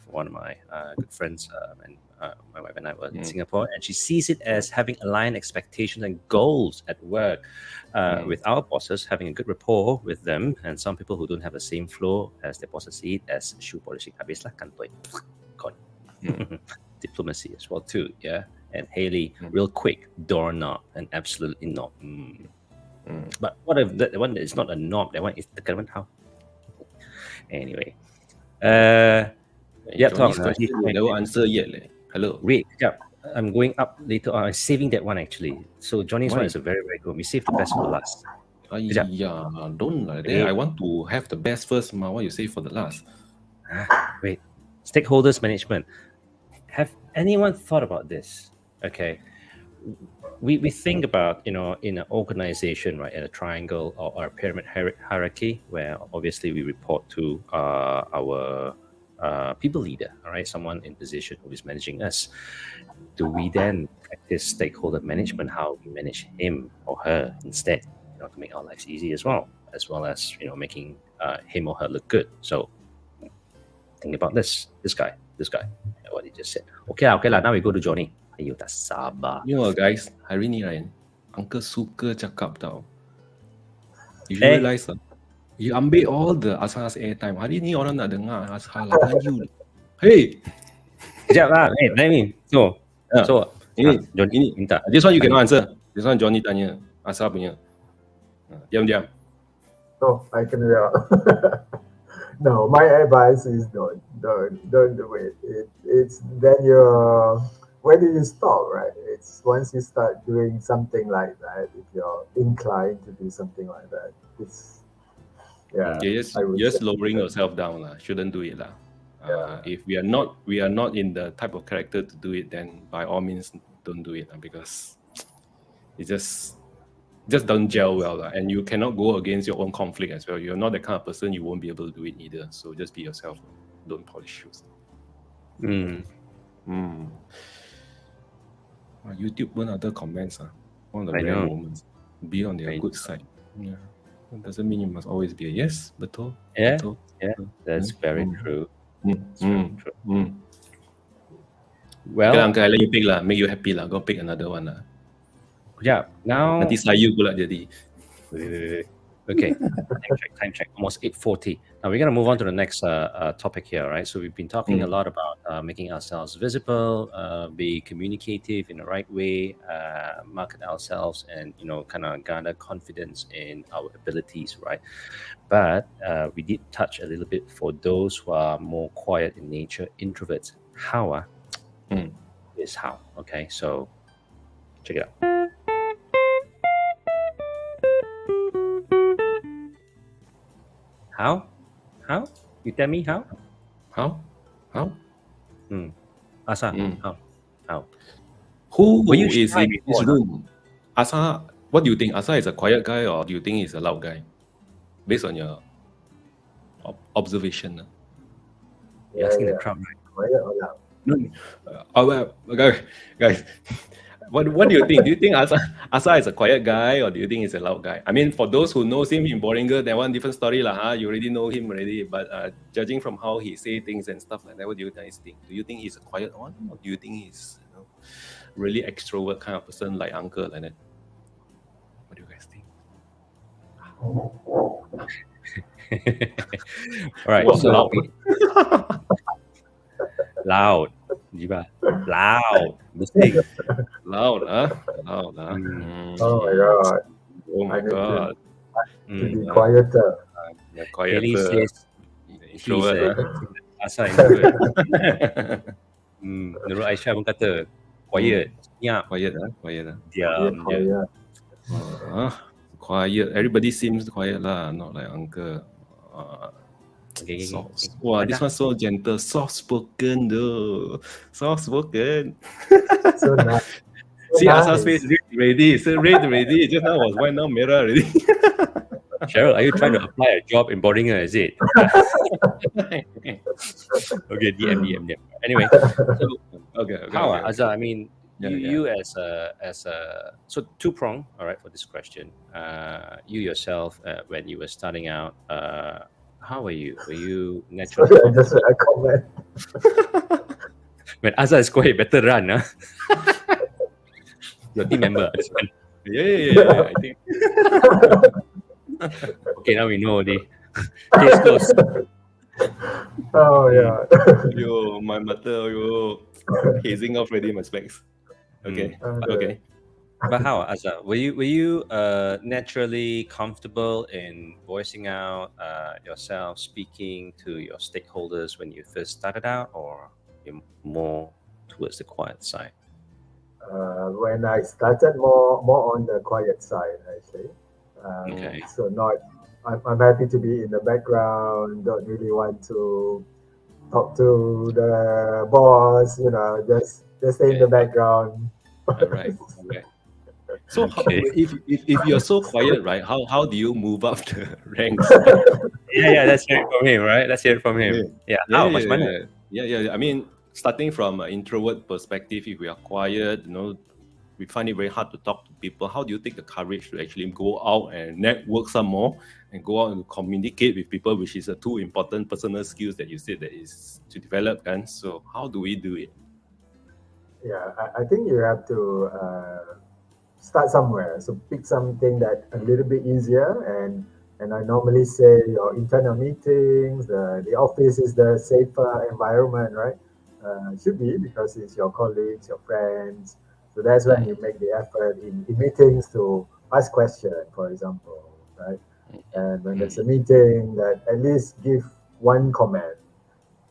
S2: one of my good friends, and my wife and I were in
S1: Mm,
S2: Singapore, and she sees it as having aligned expectations and goals at work
S1: mm,
S2: with our bosses, having a good rapport with them, and some people who don't have the same flow as their bosses see it as shoe polishing. Habislah kantoi. Gone.
S1: mm,
S2: Diplomacy as well too, yeah. And Haley,
S1: mm,
S2: real quick, doorknob, and absolutely not.
S1: mm.
S2: But what if the one that is not a knob? That one is the current how? Anyway,
S1: Hey,
S2: yeah, talk.
S1: Johnny's question you never answer yet. Leh. Hello.
S2: Wait, yeah, I'm going up later on. I'm saving that one actually. So Johnny's one
S1: Why?
S2: is a very good. We saved the best for the last. Kejap.
S1: Yeah, don't like that.
S2: Wait,
S1: I want to have the best first, ma. What you say for the last?
S2: wait. Stakeholders management. Have anyone thought about this? Okay. We think about, in an organization, right, in a triangle or a pyramid hierarchy, where obviously we report to our people leader, all right, someone in position who is managing us. Do we then practice stakeholder management, how we manage him or her instead, to make our lives easy as well as making him or her look good? So think about this guy, what he just said. Okay lah, now we go to Johnny. Ayo, tak sabar.
S1: You know, guys, hari ni right, Uncle suka cakap tau. If you realize, you ambil all the Azhar's airtime. Hari ni orang nak dengar Azhar lah dengan you. Hey!
S2: Sekejap lah. Let me. So, Johnny
S1: ini
S2: minta.
S1: This one you cannot answer. This one Johnny tanya. Azhar punya. Diam.
S3: so I can no, my advice is don't do it. It's then you're where do you stop, right? It's once you start doing something like that, if you're inclined to do something like that, it's
S1: You're just lowering yourself down lah. Shouldn't do it lah. If we are not in the type of character to do it, then by all means don't do it because it just don't gel well lah. And you cannot go against your own conflict as well. You're not the kind of person, you won't be able to do it either. So just be yourself. Don't polish shoes. YouTube pun ada comments one of the rare moments. Be on their good side. Yeah. It doesn't mean you must always be a yes, betul.
S2: Yeah,
S1: betul.
S2: that's very true.
S1: Well,
S2: Well,
S1: Uncle, I let you pick lah. Make you happy lah. Go pick another one lah.
S2: yeah. Now,
S1: Nanti sayu pula jadi.
S2: wait. Okay, time check. Almost 8:40. Now we're gonna move on to the next topic here, right? So we've been talking a lot about making ourselves visible, be communicative in the right way, market ourselves, and kind of garner confidence in our abilities, right? But we did touch a little bit for those who are more quiet in nature, introverts. How is how? Okay, so check it out. How? You tell me how?
S1: How?
S2: Asa, how?
S1: Who
S2: Were you
S1: is
S2: shy
S1: in
S2: before
S1: this room? Asa, what do you think? Asa is a quiet guy or do you think he's a loud guy? Based on your observation.
S2: You're asking the crowd, right?
S3: quiet or loud.
S1: Well, guys, What do you think? Do you think Azhar is a quiet guy, or do you think he's a loud guy? I mean, for those who knows him in Boehringer, that one different story lah. Huh? You already know him already. But judging from how he say things and stuff like that, what do you guys think? Do you think he's a quiet one, or do you think he's really extrovert kind of person like uncle like that? What do you guys think?
S2: All right.
S1: Wow,
S2: So
S1: loud.
S2: loud. Jiba. Loud. Mistake.
S1: Loud, huh? Loud, huh?
S3: Oh my god.
S1: Oh my
S3: I need to-
S1: god.
S3: To be quieter.
S1: Yeah,
S2: Haley
S1: quieter.
S2: says he's
S1: Introvert,
S2: asal introvert. Nurul Aisyah pun kata quiet. Ya,
S1: quiet, huh? Quiet, huh?
S2: diam je.
S3: Quiet.
S1: Quiet. Everybody seems quiet lah, not like uncle.
S2: Okay.
S1: Wow, this one's so gentle, soft spoken though. Soft spoken.
S3: So nice.
S1: See,
S3: nice.
S1: Azhar's face red already. It's red already. Just now was white, now mirror already.
S2: Cheryl, are you trying to apply a job in Boehringer, is it? Okay, DM. Anyway, so
S1: Okay.
S2: how,
S1: okay.
S2: Azhar, I mean,
S1: Yeah,
S2: you as a so two-prong, all right, for this question. You yourself, when you were starting out, how were you? Were you naturally
S3: Sorry, I just read a comment.
S2: when Azhar is quiet, better run, huh? Your team member, this one.
S1: Yeah, I think.
S2: Okay, now we know the case closed.
S3: Oh yeah.
S1: Yo, my mother, yo, hazing off already my specs. Okay. Okay.
S2: But how, Azhar? Were you naturally comfortable in voicing out yourself, speaking to your stakeholders when you first started out, or you're more towards the quiet side?
S3: When I started more on the quiet side actually.
S2: Okay.
S3: So I'm happy to be in the background. Don't really want to talk to the boss. Just stay in the background.
S1: All right. So if you're so quiet, right? How do you move up the ranks?
S2: Yeah. Let's hear it from him, right? Let's hear it from him. Yeah. How much money?
S1: Yeah. I mean, starting from an introvert perspective, if we are quiet, we find it very hard to talk to people. How do you take the courage to actually go out and network some more and go out and communicate with people, which is a two important personal skills that you said that is to develop? And so how do we do it?
S3: Yeah, I think you have to start somewhere. So pick something that a little bit easier, and I normally say your internal meetings, the office is the safer environment, right? Should be, because it's your colleagues, your friends. So that's when you make the effort in meetings to ask questions, for example, right? And when there's a meeting, that at least give one comment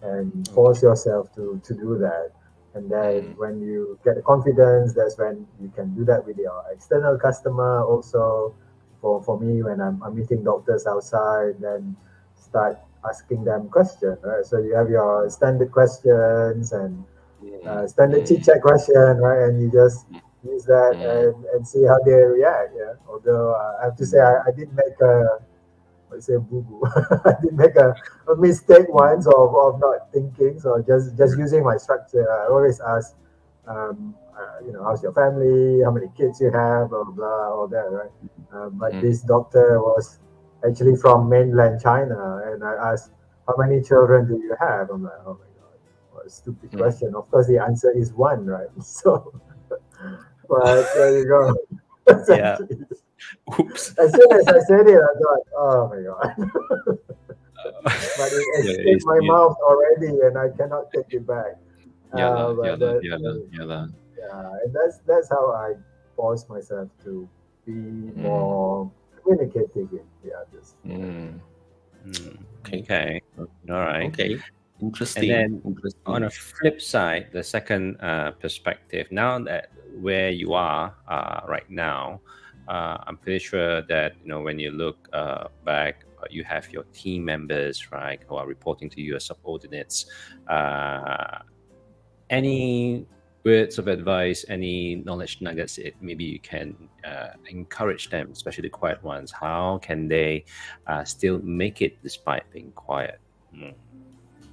S3: and force yourself to do that. And then when you get the confidence, that's when you can do that with your external customer also. For me, when I'm meeting doctors outside, then start asking them questions, right? So you have your standard questions and standard chit-chat question, right? And you just use that and see how they react, yeah? Although I have to say, I did make a boo-boo. I did make a mistake once of not thinking, so just using my structure. I always ask, how's your family, how many kids you have, blah, blah, blah, all that, right? But this doctor was actually from mainland China, and I asked, how many children do you have? I'm like, oh my God, what a stupid question. Of course, the answer is one, right? So, but there you go.
S2: Yeah. Oops.
S3: As soon as I said it, I thought, oh my God. But it escaped my mouth already, and I cannot take it back.
S1: Yeah,
S3: and that's how I force myself to be more communicative with the others.
S2: Okay. All right.
S1: Okay. Interesting.
S2: And then on a flip side, the second perspective, now that where you are right now, I'm pretty sure that when you look back, you have your team members, right, who are reporting to you as subordinates. Any words of advice, any knowledge nuggets maybe you can encourage them, especially the quiet ones? How can they still make it despite being quiet?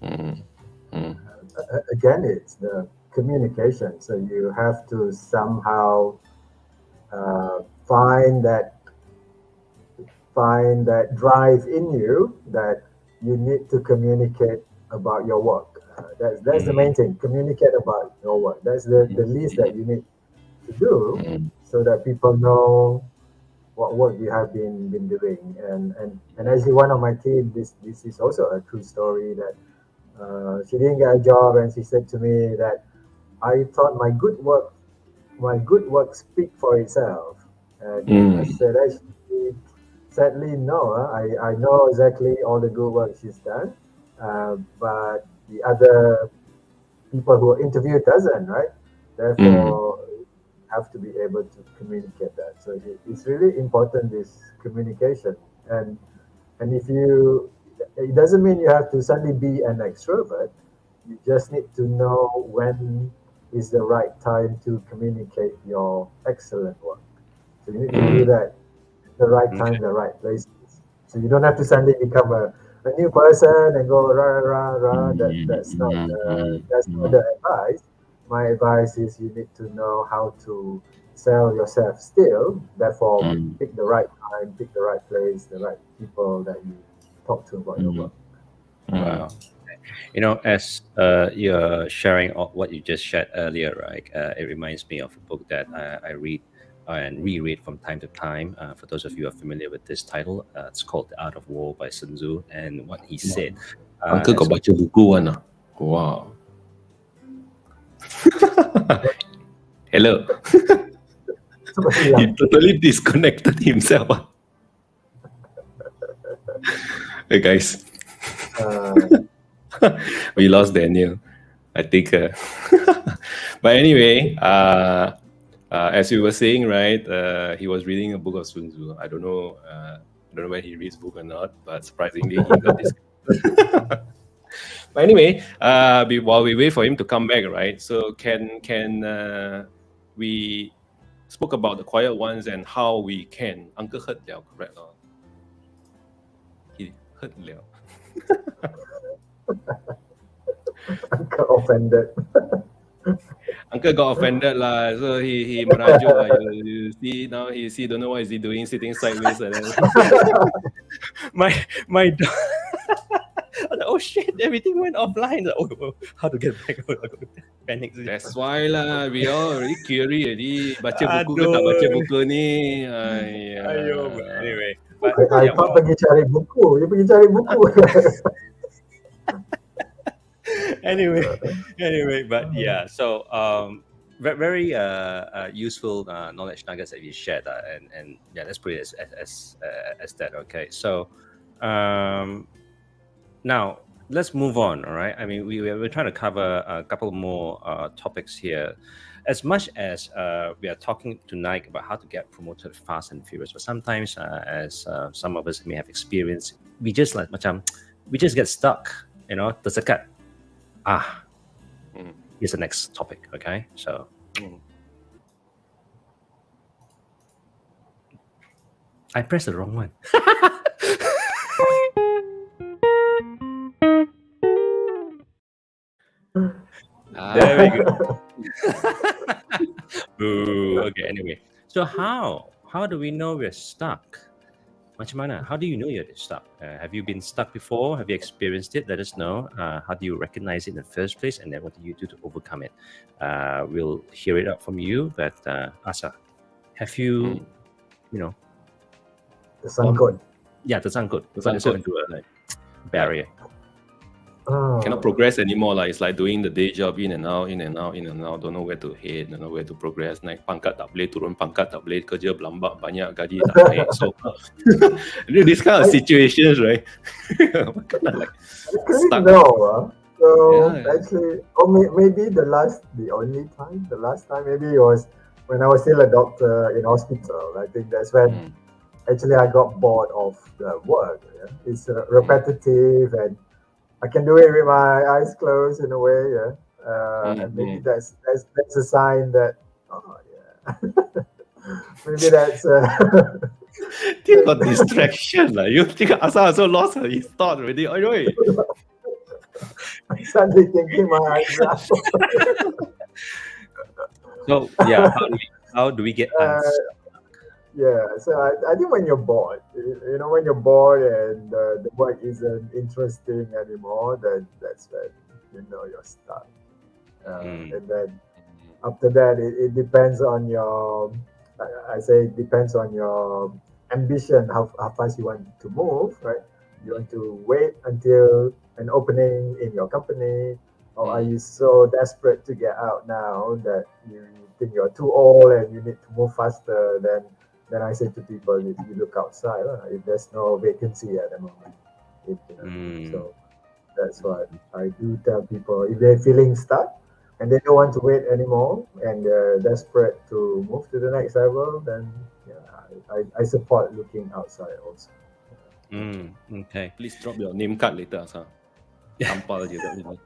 S3: Again, it's the communication. So you have to somehow find that drive in you that you need to communicate about your work. That's the main thing. Communicate about your work. That's the least that you need to do, so that people know what work you have been doing. And actually, one of my team, this is also a true story that she didn't get a job, and she said to me that I thought my good work speak for itself. And I said, actually, sadly, no. I know exactly all the good work she's done, but the other people who are interviewed doesn't, right? Therefore, you have to be able to communicate that. So it's really important, this communication. And if you, it doesn't mean you have to suddenly be an extrovert. You just need to know when is the right time to communicate your excellent work. So you need to do that at the right time, the right places. So you don't have to suddenly become a new person and go rah rah rah. That's not the advice. My advice is you need to know how to sell yourself still. Therefore, pick the right time, pick the right place, the right people that you talk to about your work.
S2: Wow. As you're sharing what you just shared earlier, right? It reminds me of a book that I read and reread from time to time. For those of you who are familiar with this title, it's called The Art of War by Sun Tzu. And what he said.
S1: Uncle kau baca buku kan? Wow. Hello. He totally disconnected himself. Hey guys. We lost Daniel, I think. But anyway, as you were saying, right, he was reading a book of Sun Tzu. I don't know whether he reads book or not, but surprisingly, he got this. But anyway, while we wait for him to come back, right? So can we spoke about the quiet ones and how we can Uncle hurt liao, correct? He hurt liao.
S3: Uncle offended.
S1: Uncle got offended lah, so he merajuk lah. You see now, don't know what is he doing, sitting sideways. And then
S2: my dog. Oh shit! Everything went offline. Oh, how to get back? Panic.
S1: That's why lah. We all already curious already. Baca buku ke tak baca buku ni?
S2: Ayo. Anyway,
S3: I thought pergi cari buku. Dia pergi cari buku.
S2: anyway, but yeah. So very useful knowledge nuggets that you shared, and yeah, let's put it as that. Okay, so now let's move on. All right. I mean, we're trying to cover a couple more topics here. As much as we are talking tonight about how to get promoted fast and furious, but sometimes, as some of us may have experienced, we just get stuck. Tersekat. Here's the next topic. Okay, so. I pressed the wrong one. There we go. Boo. Okay, anyway. So how do we know we're stuck? Macam mana? How do you know you're stuck? Have you been stuck before? Have you experienced it? Let us know. How do you recognize it in the first place? And then what do you do to overcome it? We'll hear it out from you. But Azhar, have you,
S3: Tersangkut.
S2: Yeah, tersangkut into a barrier.
S1: Cannot progress anymore lah. It's like doing the day job in and out. Don't know where to head, don't know where to progress. Naik pangkat tak boleh, turun pangkat tak boleh, kerja berlambak banyak, gaji tak naik. So this kind of situations, right?
S3: Stuck. No. So actually, maybe the last time maybe it was when I was still a doctor in hospital. I think that's when actually I got bored of the work. Yeah? It's repetitive and I can do it with my eyes closed in a way, and maybe that's a sign that maybe that's
S1: Think about distraction lah. You think Azhar also lost his thought already?
S3: I'm suddenly thinking my eyes
S2: So yeah, how do we get unstuck?
S3: Yeah, so I think when you're bored, when you're bored and the work isn't interesting anymore, then that's when you're stuck.
S2: Mm,
S3: And then after that, it depends on your, I say it depends on your ambition, how fast you want to move, right? You want to wait until an opening in your company, or are you so desperate to get out now that you think you're too old and you need to move faster? Then I say to people, if you look outside, if there's no vacancy at the moment,
S2: mm,
S3: so that's what I do tell people. If they're feeling stuck and they don't want to wait anymore and they're desperate to move to the next level, then yeah, I support looking outside also.
S2: okay.
S1: Please drop your name card later, Azhar. Tampal je kat sini.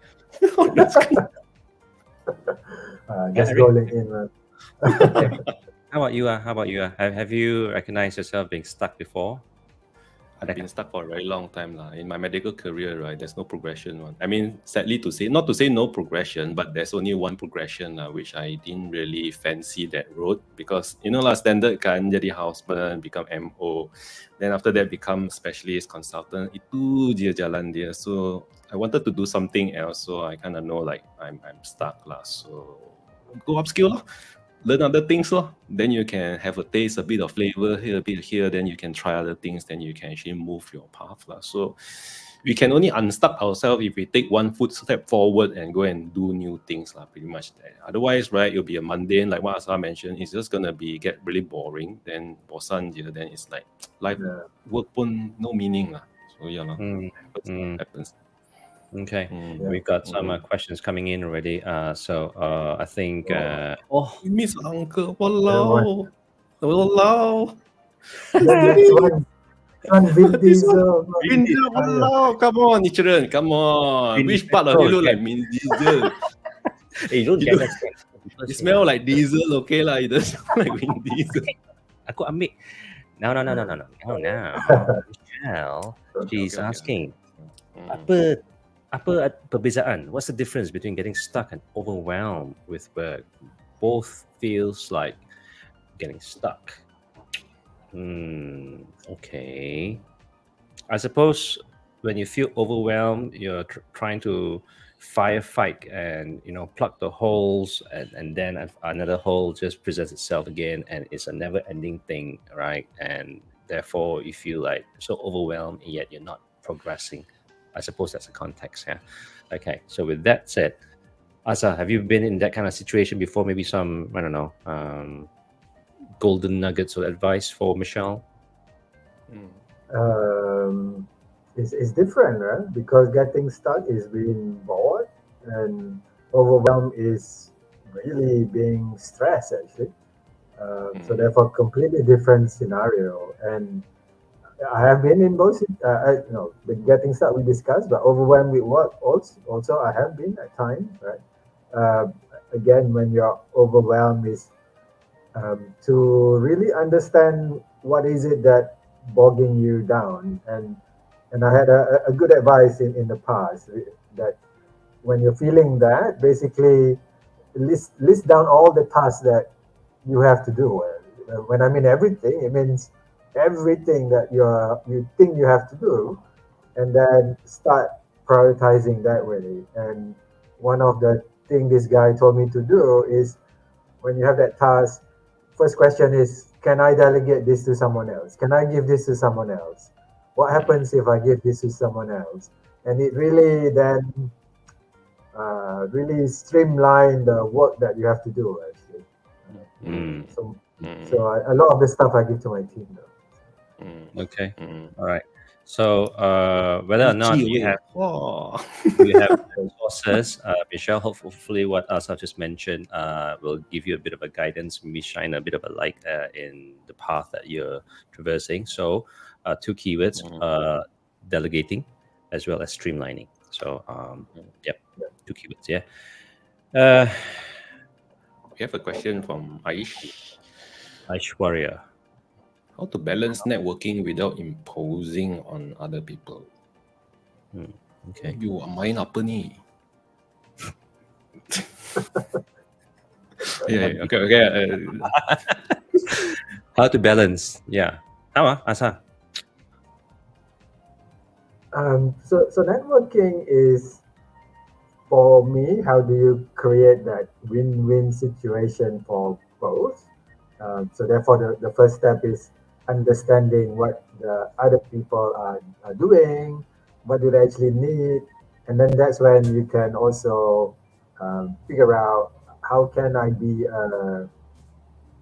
S3: Just
S2: Eric,
S3: go LinkedIn.
S2: how about you? How about you? Have you recognized yourself being stuck before?
S1: I've been stuck for a very long time lah. In my medical career, right, there's no progression one. I mean, sadly to say, not to say no progression, but there's only one progression which I didn't really fancy that road because lah, standard kan jadi houseman, become MO, then after that become specialist consultant. Itu je jalan dia. So I wanted to do something else, so I kind of know like I'm stuck lah. So go upskill lah. Learn other things lor. Then you can have a taste, a bit of flavor here, a bit here. Then you can try other things. Then you can actually move your path lah. So we can only unstuck ourselves if we take one footstep forward and go and do new things lah. Pretty much that. Otherwise, right, it'll be a mundane like what Azhar mentioned. It's just gonna get really boring. Then bosan je. Then it's like life work pun no meaning lah. So yeah lah. Happens.
S2: Okay, we've got some questions coming in already. So I think.
S1: Miss Uncle, walao, walao.
S3: The next one Vin Diesel.
S1: Vin Diesel, walao. Come on, Nichiren, come on. Which part of you look like Vin Diesel?
S2: Hey, you don't get that.
S1: You smell like diesel, okay lah. It doesn't smell like Vin Diesel.
S2: Aku ambil. No. Michelle, she's asking. Apa perbezaan? What's the difference between getting stuck and overwhelmed with work? Both feels like getting stuck. Okay. I suppose when you feel overwhelmed, you're trying to firefight and plug the holes, and then another hole just presents itself again, and it's a never-ending thing, right? And therefore, you feel like so overwhelmed, and yet you're not progressing. I suppose that's the context, yeah. Okay, so with that said, Azhar, have you been in that kind of situation before? Maybe some, I don't know, golden nuggets of advice for Michelle?
S3: It's different, right? Because getting stuck is being bored, and overwhelmed is really being stressed, actually. So therefore, completely different scenario. And I have been in both. The getting stuck we discussed, but overwhelmed with work also I have been at times, right? Again, when you're overwhelmed is to really understand what is it that bogging you down, and I had a good advice in the past that when you're feeling that, basically list down all the tasks that you have to do. When I mean everything, it means everything that you think you have to do, and then start prioritizing that way. And one of the thing this guy told me to do is when you have that task, first question is, can I delegate this to someone else? Can I give this to someone else? What happens if I give this to someone else? And it really then really streamline the work that you have to do, actually. So a lot of the stuff I give to my team, though.
S2: Okay. All right. So whether or not you have resources, Michelle, hopefully what Azhar just mentioned will give you a bit of a guidance, maybe shine a bit of a light in the path that you're traversing. So two keywords, delegating as well as streamlining. So two keywords, yeah.
S1: We have a question from Aish.
S2: Warrior.
S1: How to balance networking without imposing on other people?
S2: Okay.
S1: You main apa ni? Yeah. Okay.
S2: How to balance? Yeah. How Azhar?
S3: So networking is, for me, how do you create that win-win situation for both? So therefore, the first step is understanding what the other people are doing, what do they actually need, and then that's when you can also figure out how can I be a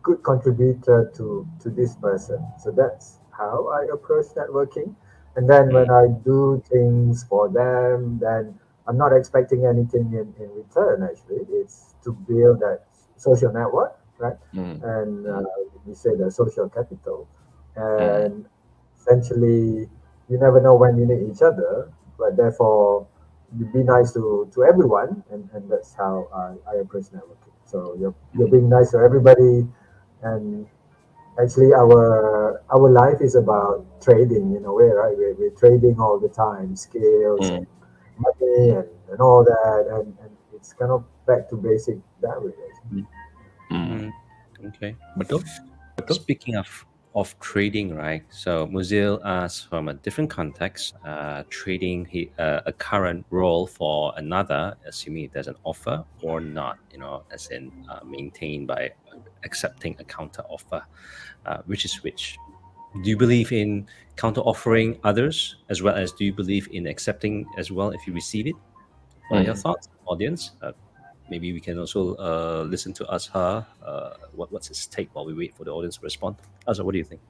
S3: good contributor to this person. So that's how I approach networking. And then when I do things for them, then I'm not expecting anything in return. Actually, it's to build that social network, right? And we say the social capital. And essentially, you never know when you need each other, but therefore you be nice to everyone, and that's how I approach networking. So you're being nice to everybody, and actually our life is about trading in a way, right? We're trading all the time, skills and money and all that, and it's kind of back to basic that way. Actually.
S2: Okay.
S1: Betul.
S2: Speaking of trading, right? So Muzil asks from a different context, trading a current role for another, assuming there's an offer or not, as in maintained by accepting a counter offer, which is which. Do you believe in counter offering others as well as do you believe in accepting as well if you receive it? What are your thoughts, audience? Maybe we can also listen to Azhar. What's his take while we wait for the audience to respond? Azhar, what do you think?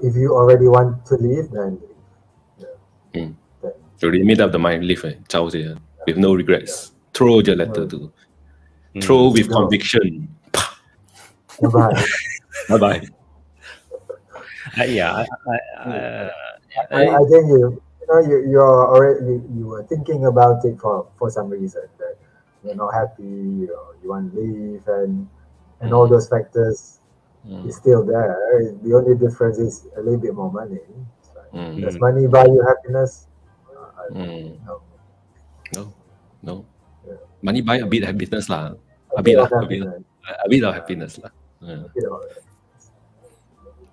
S3: If you already want to leave, then leave. Yeah. Then,
S1: So they made up the mind, leave, ciao je, with no regrets. Throw the letter to. Throw with
S3: No.
S1: conviction.
S3: Bye-bye.
S1: Bye.
S2: Yeah,
S3: I think you're already you were thinking about it for some reason, that you're not happy, you want to leave, and all those factors is still there. The only difference is a little bit more money. It's like, does money buy you happiness? No.
S1: No.
S3: Yeah.
S1: Money buy a bit happiness lah.
S3: A
S1: A
S3: bit
S1: bit
S3: of
S1: lah.
S3: happiness.
S1: A bit of happiness lah.
S3: A bit of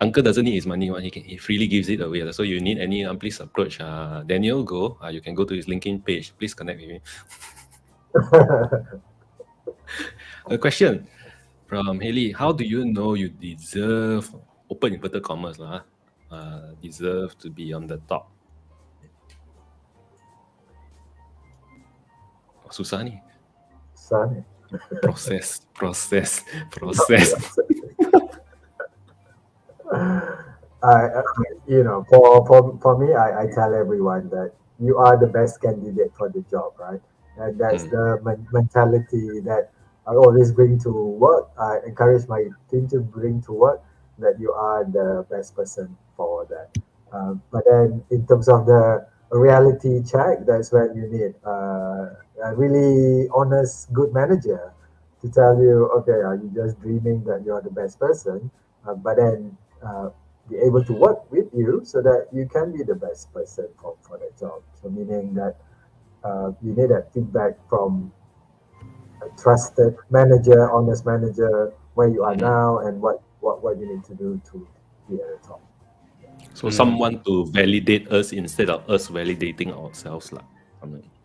S1: Uncle doesn't need his money, he freely gives it away. So you need any, please approach Daniel. You can go to his LinkedIn page. Please connect with me. A question from Haley: how do you know you deserve, open inverted commas lah, deserve to be on the top? Susah ni.
S3: Son.
S1: Proses.
S3: For me, I tell everyone that you are the best candidate for the job, right? And that's the mentality that I always bring to work. I encourage my team to bring to work, that you are the best person for that. But then, in terms of the reality check, that's when you need a really honest, good manager to tell you, okay, are you just dreaming that you're the best person? But then be able to work with you so that you can be the best person for that job. So meaning that you need that feedback from a trusted manager, honest manager, where you are now and what you need to do to be at the top.
S1: So someone to validate us instead of us validating ourselves lah.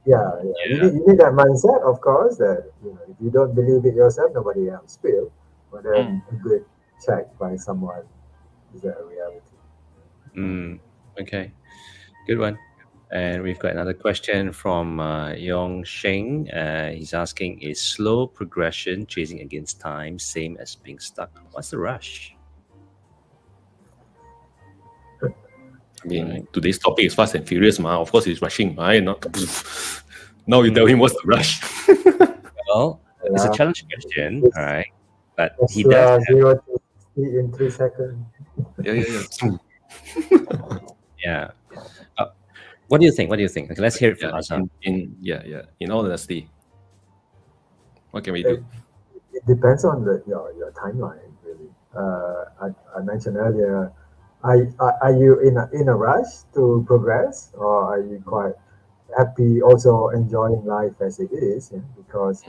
S3: Yeah. You need that mindset, of course, that if you don't believe it yourself, nobody else will. But then a good check by someone, is that a reality?
S2: Okay, good one. And we've got another question from Yong Sheng. He's asking, is slow progression, chasing against time, same as being stuck? What's the rush?
S1: I mean, today's topic is fast and furious, ma. Of course, he's rushing, right? Not now. You tell him what's the rush.
S2: Well, it's a challenge question, all right? But he
S3: Tesla
S2: does
S3: 0 to 60 in 3 seconds.
S2: Yeah. What do you think? Okay, let's hear it from Azhar.
S1: In all honesty, what can we do?
S3: It depends on your timeline, really. I mentioned earlier, are you in a rush to progress, or are you quite happy, also enjoying life as it is? Yeah? Because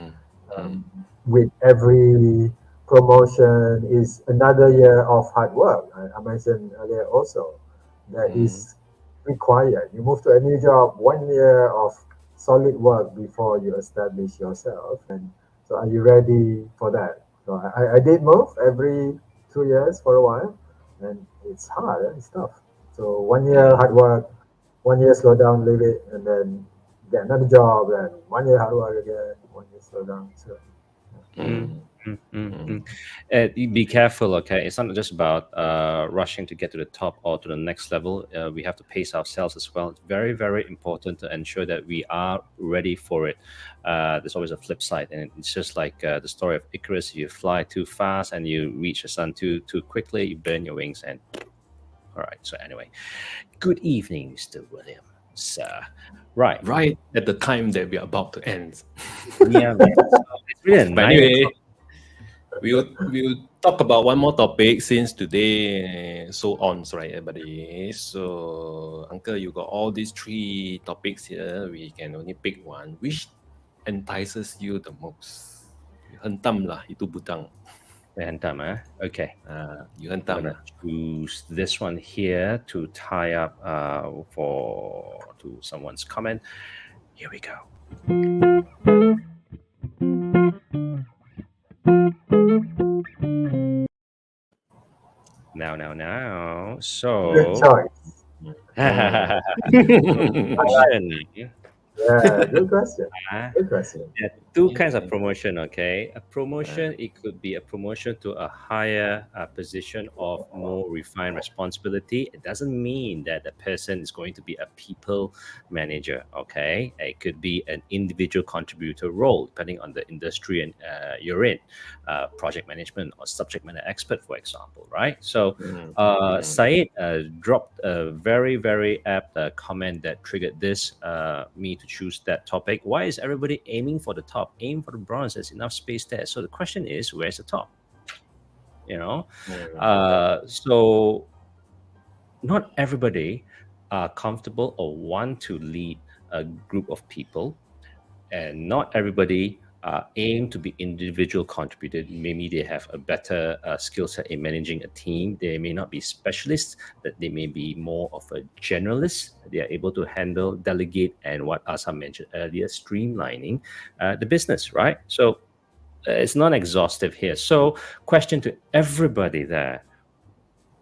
S3: With every promotion is another year of hard work. I mentioned earlier also that is required. You move to a new job, 1 year of solid work before you establish yourself. And so, are you ready for that? So, I did move every 2 years for a while, and it's hard, it's tough. So, 1 year hard work, 1 year slow down, leave it, and then get another job, and 1 year hard work again, 1 year slow down. So,
S2: Be careful, okay? It's not just about rushing to get to the top or to the next level. We have to pace ourselves as well. It's very, very important to ensure that we are ready for it. There's always a flip side, and it's just like the story of Icarus. You fly too fast and you reach the sun too quickly, you burn your wings. And all right. So anyway, good evening, Mr. William, sir. Right.
S1: Right at the time that we are about to end.
S2: Yeah, man. So it's really a
S1: But
S2: nice.
S1: anyway, we'll talk about one more topic since today so on, right, everybody? So, Uncle, you got all these 3 topics here. We can only pick one. Which entices you the most? You hentam lah, itu butang.
S2: Hentam, okay.
S1: You
S2: I'm
S1: hentam
S2: gonna
S1: lah.
S2: choose this one here to tie up to someone's comment. Here we go. Now. So
S3: good choice.
S2: question.
S3: Yeah, good question.
S2: Uh,
S3: Good question.
S2: There are two kinds of promotion, okay? A promotion, it could be a promotion to a higher position of more refined responsibility. It doesn't mean that the person is going to be a people manager, okay? It could be an individual contributor role, depending on the industry and you're in, project management or subject matter expert, for example, right? So Said dropped a very, very apt comment that triggered me to choose that topic. Why is everybody aiming for the top? Aim for the bronze. There's enough space there. So the question is, where's the top? So not everybody are comfortable or want to lead a group of people, and not everybody aim to be individual contributor. Maybe they have a better skill set in managing a team. They may not be specialists, that they may be more of a generalist. They are able to handle, delegate, and what Azhar mentioned earlier, streamlining the business, right? So it's not exhaustive here. So question to everybody there.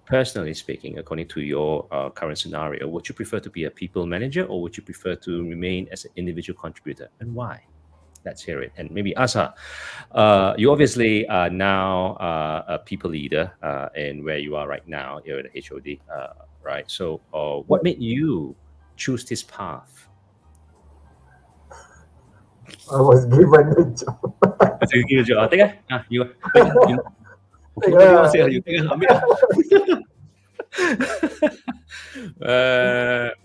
S2: Personally speaking, according to your current scenario, would you prefer to be a people manager, or would you prefer to remain as an individual contributor, and why? Let's hear it. And maybe Azhar, you obviously are now a people leader in where you are right now. You're the HOD, right? So what made you choose this path?
S3: I was given the job.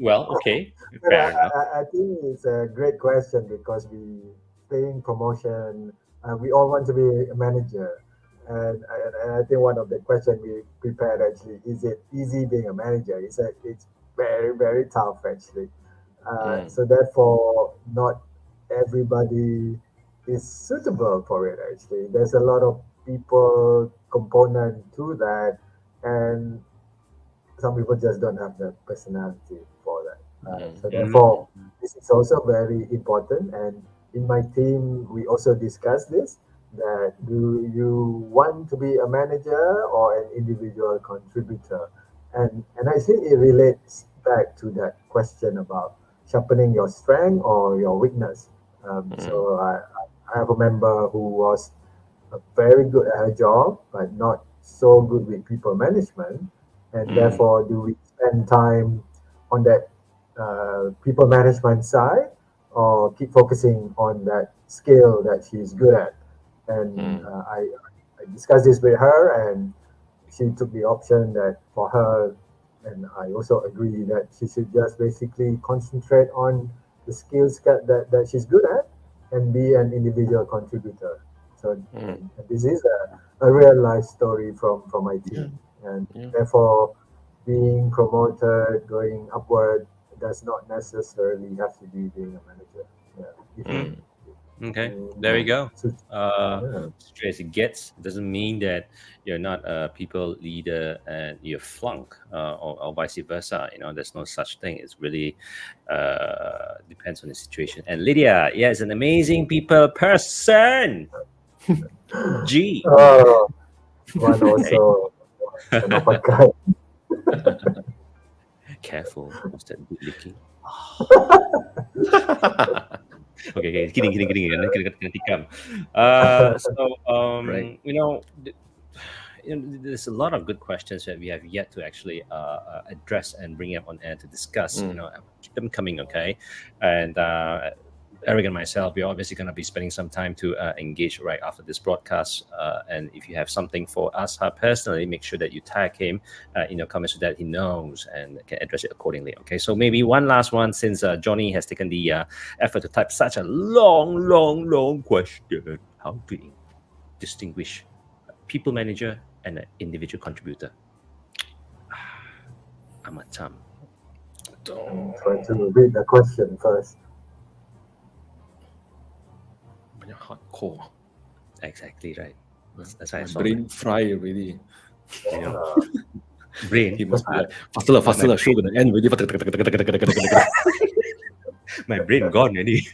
S2: Well, okay. Fair enough.
S3: I think it's a great question because we paying promotion. We all want to be a manager, and I think one of the questions we prepared actually is it easy being a manager? It's very, very tough actually. So therefore, not everybody is suitable for it. Actually, there's a lot of people component to that, and some people just don't have the personality for that. So therefore, this is also very important. And in my team, we also discuss this. That do you want to be a manager or an individual contributor? And I think it relates back to that question about sharpening your strength or your weakness. So I have a member who was very good at her job, but not so good with people management. And therefore, do we spend time on that people management side, or keep focusing on that skill that she's good at? And I discussed this with her, and she took the option that for her, and I also agree that she should just basically concentrate on the skills that she's good at and be an individual contributor. So this is a real life story from my team. And therefore, being promoted, going upward, does not necessarily have to be being a manager.
S2: Okay, there you go.
S3: So, yeah.
S2: Straight as it gets doesn't mean that you're not a people leader and you're flunk, or vice versa. There's no such thing. It's really depends on the situation. And Lydia, yes, an amazing people person. G.
S3: Oh, one
S2: Hey,
S3: also cannot pakai.
S2: careful. What's that good licking? Okay, kidding. Kena tikam.
S1: Right.
S2: There's a lot of good questions that we have yet to actually address and bring up on air to discuss. Keep them coming, okay? And Eric and myself, we're obviously going to be spending some time to engage right after this broadcast. And if you have something for Azhar personally, make sure that you tag him in your comments so that he knows and can address it accordingly. Okay, so maybe one last one, since Johnny has taken the effort to type such a long question. How to distinguish a people manager and an individual contributor? Amatam.
S3: Try to read the question first.
S1: Banyak hardcore.
S2: Exactly right. That's why I
S1: My
S2: saw
S1: brain fry already.
S2: brain.
S1: He must be like, faster lah, show gonna end already.
S2: My brain gone already.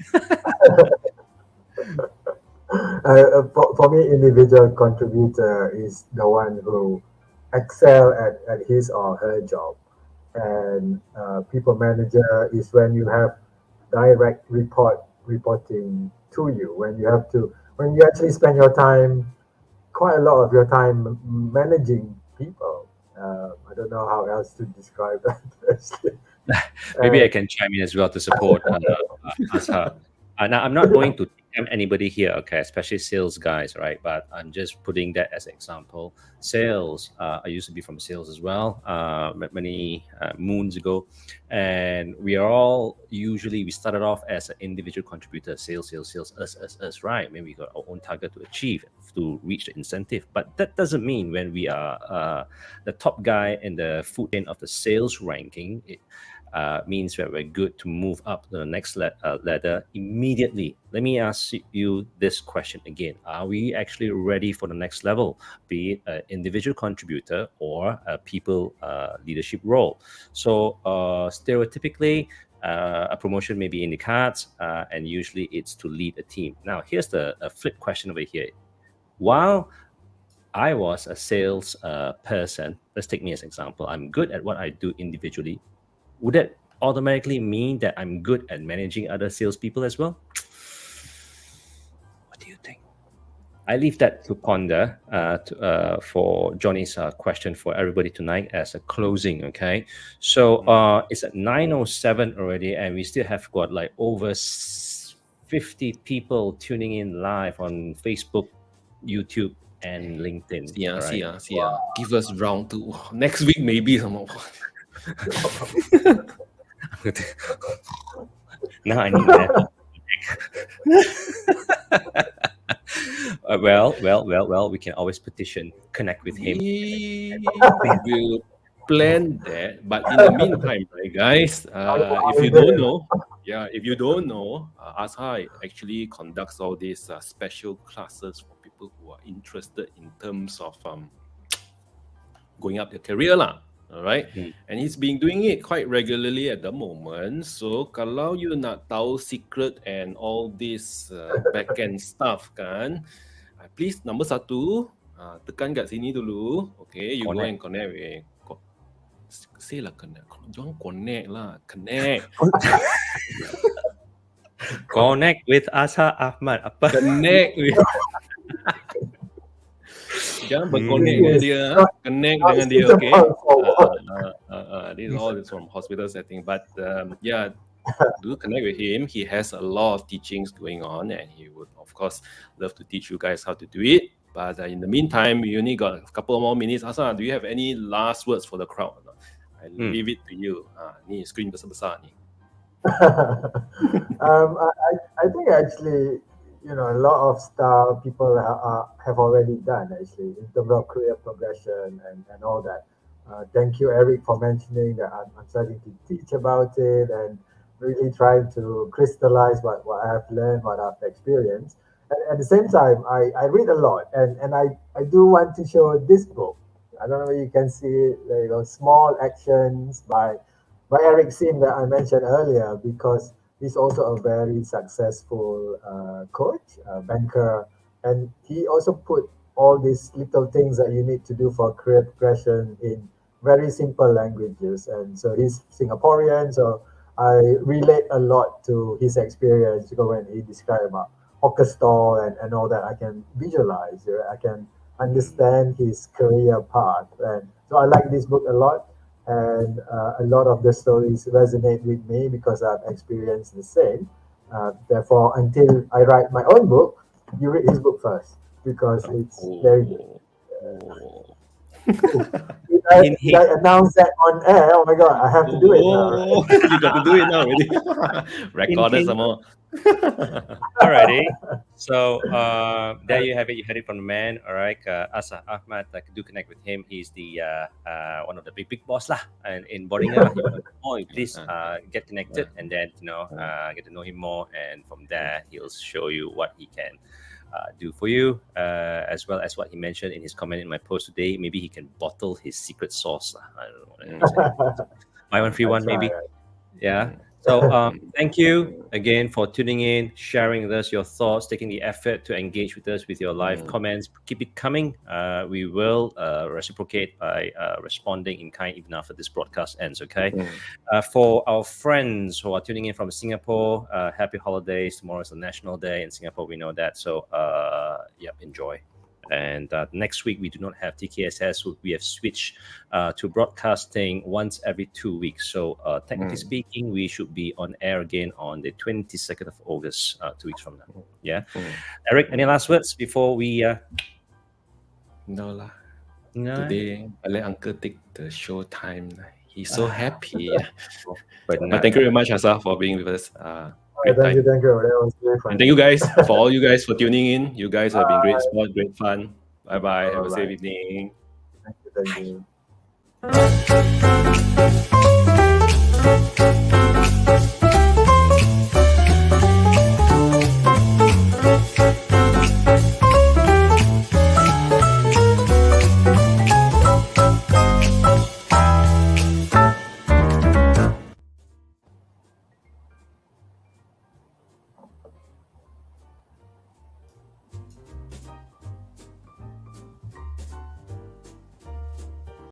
S3: For me, individual contributor is the one who excel at his or her job, and people manager is when you have direct reporting to you, when you actually spend your time, quite a lot of your time managing people. I don't know how else to describe that. Actually.
S2: Maybe I can chime in as well to support Azhar. Now, I'm not going to tempt anybody here, okay, especially sales guys, right? But I'm just putting that as an example. Sales, I used to be from sales as well, many moons ago. And we started off as an individual contributor, sales, us, right? Maybe we got our own target to achieve, to reach the incentive. But that doesn't mean when we are the top guy in the food chain of the sales ranking, means that we're good to move up to the next ladder immediately. Let me ask you this question again. Are we actually ready for the next level, be it an individual contributor or a people leadership role? So stereotypically, a promotion may be in the cards, and usually it's to lead a team. Now, here's the flip question over here. While I was a sales person, let's take me as an example. I'm good at what I do individually. Would that automatically mean that I'm good at managing other salespeople as well? What do you think? I leave that to ponder for Johnny's question for everybody tonight as a closing. Okay, so it's at 9:07 already, and we still have got like over 50 people tuning in live on Facebook, YouTube, and LinkedIn.
S1: See ya. Give us round two. Next week maybe some more.
S2: Now I need that. Well. We can always petition, connect with him.
S1: We will plan that, but in the meantime, right, guys, if you don't know, Azhar actually conducts all these special classes for people who are interested in terms of going up their career lah. Alright, and he's been doing it quite regularly at the moment. So kalau you nak tahu secret and all this back-end stuff kan, please number 1, tekan kat sini dulu. Okay, you go and connect with say lah connect. Jangan connect lah, connect.
S2: Connect with Azhar Ahmad. Apa?
S1: Connect with Jangan berconnect dengan dia, connect dengan dia, okay? This is all from hospital setting, but do connect with him. He has a lot of teachings going on, and he would, of course, love to teach you guys how to do it. But in the meantime, we only got a couple more minutes. Azhar, do you have any last words for the crowd? I leave it to you. Ni screen besar-besar ni.
S3: I think actually, a lot of stuff people have already done actually in terms of career progression and all that. Thank you, Eric, for mentioning that I'm starting to teach about it, and really trying to crystallize what I have learned, what I've experienced. And at the same time, I read a lot, and I do want to show this book. I don't know if you can see, Small Actions by Eric Sim that I mentioned earlier, because he's also a very successful coach, banker, and he also put all these little things that you need to do for career progression in very simple languages. And so he's Singaporean, so I relate a lot to his experience, when he described about hawker stall and all that. I can visualize, I can understand his career path. And so I like this book a lot. And a lot of the stories resonate with me because I've experienced the same. Therefore, until I write my own book, you read his book first because it's very good.
S1: Oh.
S3: Did I announce that on air? Oh my god, I have to do it now. Right?
S1: Oh, you got to do it now already. Recorded some more.
S2: Alrighty. So there you have it. You heard it from the man. All right, Azhar Ahmad. Do connect with him. He's the one of the big boss lah, and in Boehringer. You want to know more, please get connected, and then get to know him more. And from there, he'll show you what he can do for you, as well as what he mentioned in his comment in my post today. Maybe he can bottle his secret sauce. I don't know. Buy one, free one, maybe.
S3: Right.
S2: Yeah. So thank you again for tuning in, sharing with us your thoughts, taking the effort to engage with us with your live comments. Keep it coming. We will reciprocate by responding in kind even after this broadcast ends, okay? For our friends who are tuning in from Singapore, happy holidays. Tomorrow is a national day in Singapore. We know that. So, enjoy. And next week, we do not have TKSS. So we have switched to broadcasting once every 2 weeks. So technically speaking, we should be on air again on the 22nd of August, 2 weeks from now. Yeah. Eric, any last words before we...
S1: No lah.
S2: No?
S1: Today, I let Uncle take the show time. He's so happy.
S2: But
S1: thank you very much, Azhar, for being with us. Great
S3: Thank you.
S1: time.
S3: That was very fun.
S1: And thank you guys, for all you guys for tuning in. You guys have been great sport, great fun. Bye-bye. Have a safe evening.
S3: Thank you.